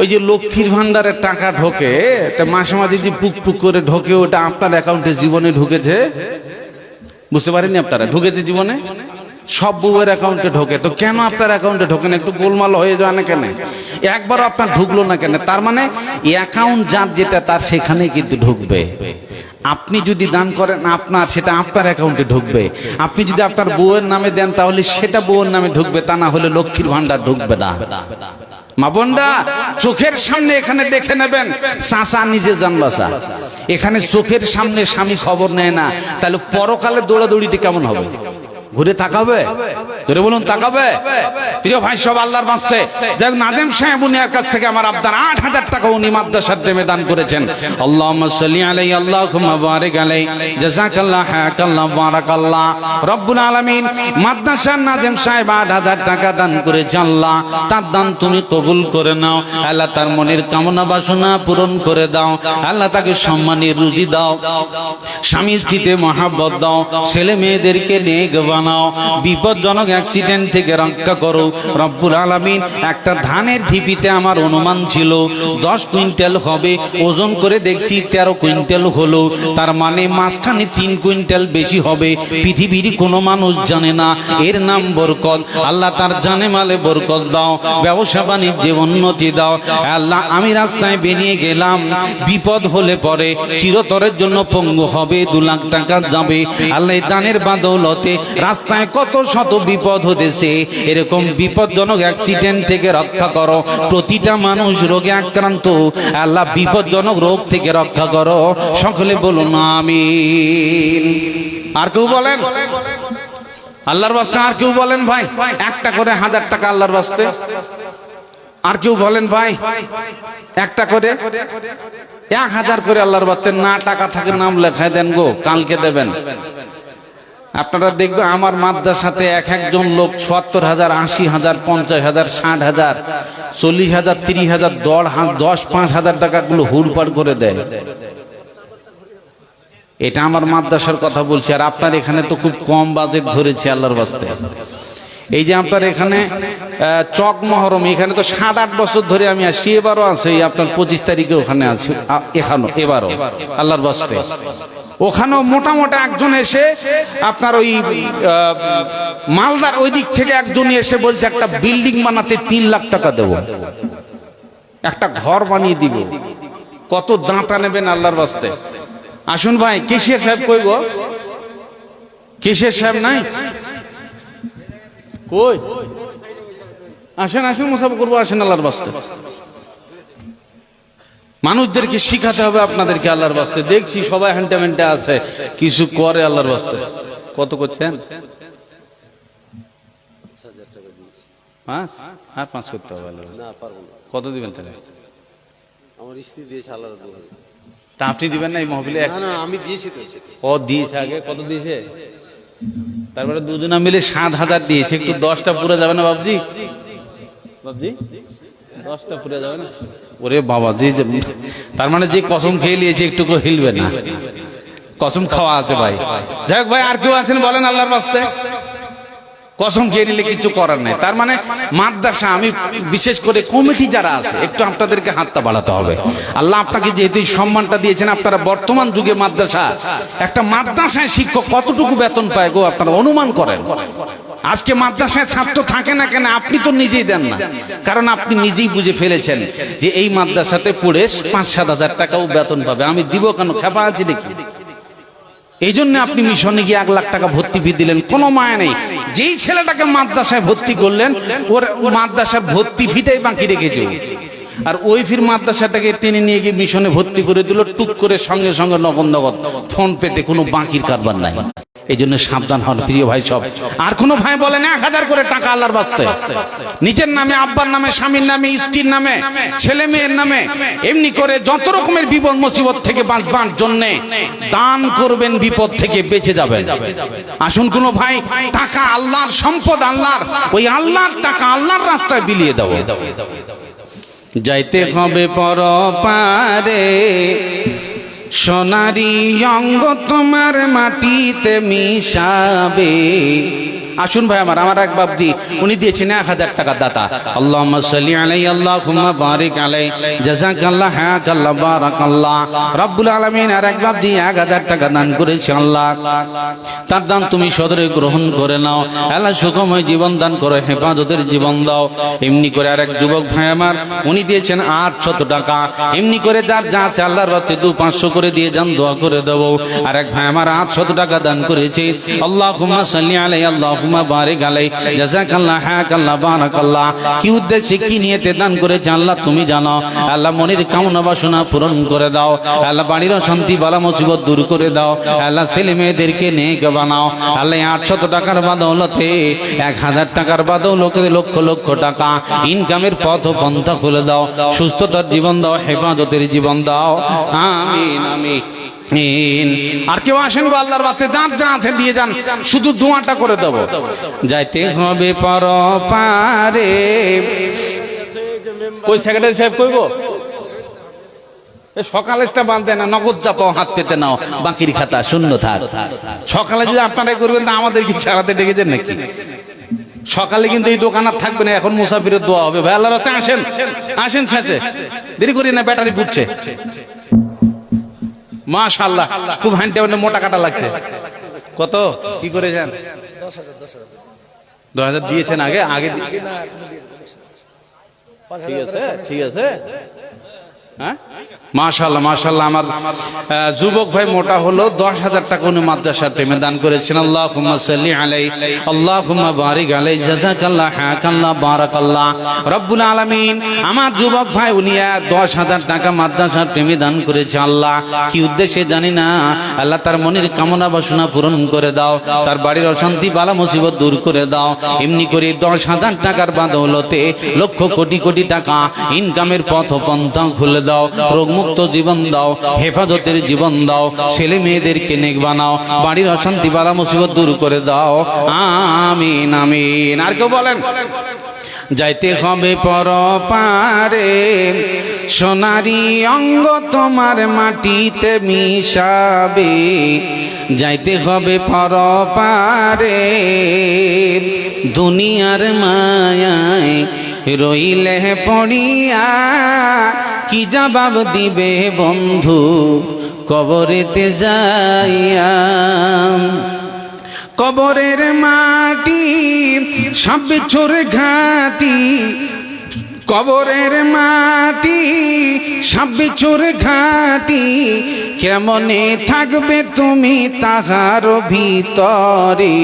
ওই যে লক্ষ্মীর ভান্ডারের টাকা ঢোকে, তা মাসে মাঝে যে পুক পুক করে ঢোকে, ওটা আপনার অ্যাকাউন্টে জীবনে ঢুকেছে? বুঝতে পারেননি আপনারা? ঢুকেছে জীবনে, সব বউয়ের অ্যাকাউন্টে ঢোকে। তো কেন আপনার অ্যাকাউন্টে ঢোকে না? একটু গোলমাল হয়ে যায় না কেন? একবারও আপনার ঢুকলো না কেন? তার মানে অ্যাকাউন্ট যার যেটা, তার সেখানেই কিন্তু ঢুকবে। আপনি যদি দান করেন আপনার, সেটা আপনার অ্যাকাউন্টে ঢুকবে। আপনি যদি আপনার বউয়ের নামে দেন, তাহলে সেটা বউয়ের নামে ঢুকবে, তা না হলে লক্ষ্মীর ভান্ডার ঢুকবে না। মা বোনরা, চোখের সামনে এখানে দেখে নেবেন, চাচা নিজে জানবাসা। এখানে চোখের সামনে স্বামী খবর নেয় না, তাহলে পরকালে দৌড়াদৌড়িটি কেমন হবে? ঘুরে তাকাবে? ঘুরে বলুন তাকাবে? প্রিয় ভাই সব আল্লাহর বাস্তে, যাক নাজিম সাহেব উনির কাছ থেকে আমার আবদার 8,000 টাকা উনি মাদ্রাসার প্রেমে দান করেছেন। আল্লাহুম্মা সাল্লি আলাইহি আল্লাহুম্মা বারিক আলাইহি জাযাকাল্লাহু হায়াকাল্লাহু বারাকাল্লাহ। রব্বুল আলামিন মাদ্রাসার নাজিম সাহেব 8,000 টাকা দান করেছেন। আল্লাহ তার দান তুমি কবুল করে নাও। আল্লাহ তার মনের কামনা বাসনা পূরণ করে দাও। আল্লাহ তাকে সম্মানের রুজি দাও, স্বামী স্ত্রীতে মহব্বত দাও, ছেলে মেয়েদেরকে নেক বানাও। বানাও, বিপজ্জনক অ্যাক্সিডেন্ট থেকে রক্ষা করো রব্বুল আলামিন। একটা ধানের ঢিপিতে আমার অনুমান ছিল 10 কুইন্টাল হবে, ওজন করে দেখছি 13 কুইন্টাল হলো, তার মানে মাঝখানে 3 কুইন্টাল বেশি হবে। পৃথিবীর কোনো মানুষ জানে না, এর নাম বরকত। আল্লাহ তার জানে মালে বরকত দাও, ব্যবসা বাণিজ্যে উন্নতি দাও আল্লাহ। আমি রাস্তায় বেরিয়ে গেলাম, বিপদ হলে পরে চিরতরের জন্য পঙ্গু হবে, 2 লাখ টাকা যাবে। আল্লাহ দানের বাদৌলতে রাস্তায় কত শত বিপদ হতেছে, এরকম বিপজ্জনক অ্যাক্সিডেন্ট থেকে রক্ষা করো। প্রতিটা মানুষ রোগে আক্রান্ত, আল্লাহ বিপজ্জনক রোগ থেকে রক্ষা করো। সকলে বলুন আমিন। আর কেউ বলেন আল্লাহর বাস্তে? আর কেউ বলেন ভাই একটা করে 1000 টাকা আল্লাহর বাস্তে? আর কেউ বলেন ভাই একটা করে 1000 করে আল্লাহর বাস্তে? না টাকা থাকে নাম লেখায় দেন গো, কালকে দেবেন। আপনারা দেখবেন আমার মাদ্রাসাতে একজন লোক ৭০,০০০, ৮০,০০০, ৫০,০০০, ৬০,০০০, ৪০,০০০, ৩০,০০০, ১০,০০০, ৫,০০০ টাকাগুলো হুড়পাড় করে দেয়। এটা আমার মাদ্রাসার কথা বলছি। আর আপনার এখানে তো খুব কম বাজেট ধরেছে আল্লাহর বাস্তে। এই যে আপনার এখানে চক মহরম, এখানে তো ৭-৮ বছর ধরে আমি আসছি, এবারও আছে, আপনার 25 তারিখে ওখানে আছে, এবারও আল্লাহর বাস্তে। ওখানেও মোটামোটা একজন এসে আপনার ওই মালদার ওই দিক থেকে একজন এসে বলছে একটা বিল্ডিং বানাতে 3 লাখ টাকা দেবো, একটা ঘর বানিয়ে দিব। কত দাঁটা নেবেন আল্লাহর বাস্তে? আসুন ভাই, কেশিয়া সাহেব কই গো? কেশিয়া সাহেব নাই কই? আসেন আসেন, মুসাফা করবো, আসেন আল্লাহর বাস্তে। মানুষদেরকে শিখাতে হবে আপনাদেরকে আল্লাহর বাস্তে। দেখছি সবাই হ্যান্টামেন্টে আছে, কিছু করে আল্লাহর বাস্তে। কত করছেন? 5 করতে হবে আল্লাহর বাস্তে। কত দিবেন তাহলে? আমার স্ত্রী দিয়েছে আল্লাহ 2000। তা আপনি দিবেন না এই মহবিলে? না আমি দিয়েছি তো। ও দিয়েছে আগে? কত দিয়েছে? তারপরে দুজনা মিলে 7,000 দিয়েছে। একটু 10টা পুরো যাবে না বাবজি? বাবজি 10টা পুরো যাবে না? ওরে বাবা, তার মানে যে কসম খেয়ে নিয়েছে একটু হিলবে না, কসম খাওয়া আছে ভাই। যাই হোক ভাই, আর কেউ আছেন বলেন আল্লাহর বাস্তে? কসম খেয়ে নিলে কিছু করার নাই। তার মানে মাদ্রাসা, আমি বিশেষ করে কমিটি যারা আছে, একটু আপনাদেরকে হাতটা বাড়াতে হবে। আল্লাহ আপনাকে যেহেতু এই সম্মানটা দিয়েছেন, আপনারা বর্তমান যুগে মাদ্রাসা, একটা মাদ্রাসায় শিক্ষক কতটুকু বেতন পায় গো আপনারা অনুমান করেন। আজকে মাদ্রাসায় ছাত্র থাকে না কেন? আপনি তো নিজেই দেন না, কারণ আপনি নিজেই বুঝে ফেলেছেন যে এই মাদ্রাসাতে পড়ে 5-7 হাজার টাকাও বেতন পাবে, আমি দিব কেন? খেপা আছে দেখি। এই জন্য আপনি মিশনে গিয়ে 1 লাখ টাকা ভর্তি ফি দিলেন, কোনো মায়া নেই। যেই ছেলেটাকে মাদ্রাসায় ভর্তি করলেন, ওর মাদ্রাসার ভর্তি ফিটাই বাকি রেখেছে, আর ওই ফির মাদ্রাসাটাকে টেনে নিয়ে গিয়ে মিশনে ভর্তি করে দিল, টুক করে সঙ্গে সঙ্গে নগদ ফোন পেতে, কোনো বাকির কারবার নাই। এই জন্য সাবধান হন প্রিয় ভাই সব। আর কোন ভাই বলেন 1000 করে টাকা আল্লাহর বাস্তে, নিজের নামে, আব্বার নামে, স্বামীর নামে, স্ত্রীর নামে, ছেলে মেয়ের নামে, এমনি করে যত রকমের বিপদ মুসিবত থেকে বাঁচবার জন্য দান করবেন, বিপদ থেকে বেঁচে যাবেন। আসুন কোন ভাই, টাকা আল্লাহর সম্পদ, আল্লাহর, ওই আল্লাহর টাকা আল্লাহর রাস্তায় বিলিয়ে দাও। যাইতে হবে পরপারে, সোনারি অঙ্গ তোমার মাটিতে মিশাবে। আসুন ভাই আমার এক বাবজি, উনি দিয়েছেন 1000 টাকা দাতা। আল্লাহুম্মা সাল্লি আলাইহি, আল্লাহুম্মা বারিক আলাইহি, জাযাকাল্লাহ, হায়াকাল্লাহ, বারাকাল্লাহ। রব্বুল আলামিন আর এক বাবজি 1000 টাকা দান করেছে। আল্লাহ তার দান তুমি সদরে গ্রহণ করে নাও। আল্লাহ সুখময় জীবন দান করো, হেফাজতের জীবন দাও। এমনি করে আর এক যুবক ভাই আমার, উনি দিয়েছেন 800 টাকা। এমনি করে যার যা আছে আল্লাহর রাস্তায় 200-500 করে দিয়ে যান, দোয়া করে দেবো। আর এক ভাই আমার 800 টাকা দান করেছে। আল্লাহুম্মা সাল্লি আলাইহি, আল্লাহুম্মা বারিক আলাইহি, জাযাকাল্লাহ, হায়াকাল্লাহ, বারাকাল্লাহ। কি উদ্দেশ্যে, কি নিয়তে দান করেছে আল্লাহ তুমি জানো। আল্লাহ মনের কামনা বাসনা পূরণ করে দাও। আল্লাহ বাড়ির অশান্তি বালা মুসিবত দূর করে দাও। আল্লাহ ছেলে মেয়েদেরকে নেক বানাও। আল্লাহ 800 টাকার বাদৌলতে, 1000 টাকার বাদৌলতে লক্ষ লক্ষ টাকা ইনকামের পথ পন্থা খুলে দাও। সুস্থতার জীবন দাও, হেফাজতের জীবন দাও। আমিন আমিন। আর কেউ আসেন গো আল্লাহর বাতে, যার যা আছে দিয়ে যান, শুধু দোয়াটা করে দেবো। যাইতে হবে পরপারে। ওই সেক্রেটারি সাহেব কই গো? সকালেরটা বাঁধতে না, নগদ যা পাও হাত পেতে নাও, বাকির খাতা শূন্য থাক। সকালে যদি আপনারাই করবেন তা আমাদের কি খেলাতে ডেকেছেন নাকি? সকালে কিন্তু এই দোকান আর থাকবে না, এখন মুসাফিরের দোয়া হবে। ভাই আল্লাহর রাতে আসেন, আসেন শেষে, দেরি করি না, ব্যাটারি ফুটছে। মাশাআল্লাহ, খুব হাঁটতে হাঁটতে মোটা কাটা লাগছে। কত কি করেছেন? 10,000 দিয়েছেন আগে আগে ঠিক আছে, ঠিক আছে। হ্যাঁ মাশাআল্লাহ মাশাআল্লাহ। আমার যুবক ভাই মোটা হলো 10,000 টাকা উনি মাদ্রাসার টিমে দান করেছেন। আল্লাহুম্মা সাল্লি আলাইহি আল্লাহুম্মা বারিক আলাইহি জাযাকাল্লাহ হাকাল্লাহ বারাকাল্লাহ রব্বুল আলামিন। আমার যুবক ভাই উনি 10,000 টাকা মাদ্রাসার টিমে দান করেছে। আল্লাহ কি উদ্দেশ্যে জানি না, আল্লাহ তার মনের কামনা বাসনা পূরণ করে দাও, তার বাড়ির অশান্তি বালা মুসিবত দূর করে দাও। এমনি করে 10,000 টাকার বদৌলতে লক্ষ কোটি কোটি টাকা ইনকামের পথ পন্থা খুলে দাও, রোগমুক্ত জীবন দাও, হেফাজতের জীবন দাও, ছেলে মেয়েদেরকে নেক বানাও, বাড়ির অশান্তি বালা মুসিবত দূর করে দাও, আমিন আমিন। আর কেউ বলেন? যাইতে হবে পরপারে, সোনারি অঙ্গ তোমার মাটিতে মিশাবে, যাইতে হবে পরপারে, দুনিয়ার মায়ায় রইলে পড়িয়া, কি জবাব দিবে বন্ধু কবরেতে যাইয়া। কবরের মাটি সব চোর ঘাটি, কবরের মাটি সব চোর ঘাটি, কেমনে থাকবে তুমি তাহার ভিতরে,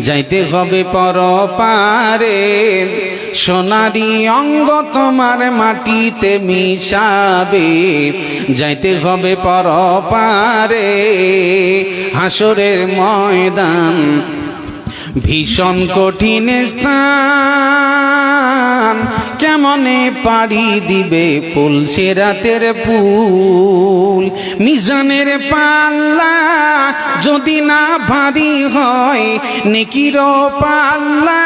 যাইতে হবে পরপারে, সোনারি অঙ্গ তোমার মাটিতে মিশাবে, যাইতে হবে পরপারে, হাসরের ময়দান ভীষণ কঠিন স্থান, কেমনে পাড়ি দিবে পুলসে রাতের পুল, মিজানের পাল্লা যদি না ভারী হয়, নেকির পাল্লা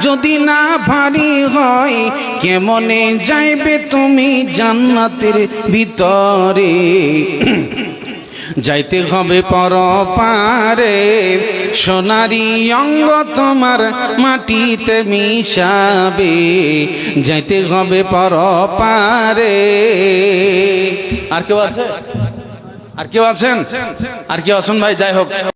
যদি না ভারী হয়, কেমনে যাইবে তুমি জান্নাতের ভিতরে, যাইতে হবে পরপারে, সোনারি অঙ্গ তোমার মাটিতে মিশাবে, যাইতে হবে পরপারে। আর কেউ আছে? আর কেউ আছেন? আর কেউ আছেন ভাই? যাই হোক।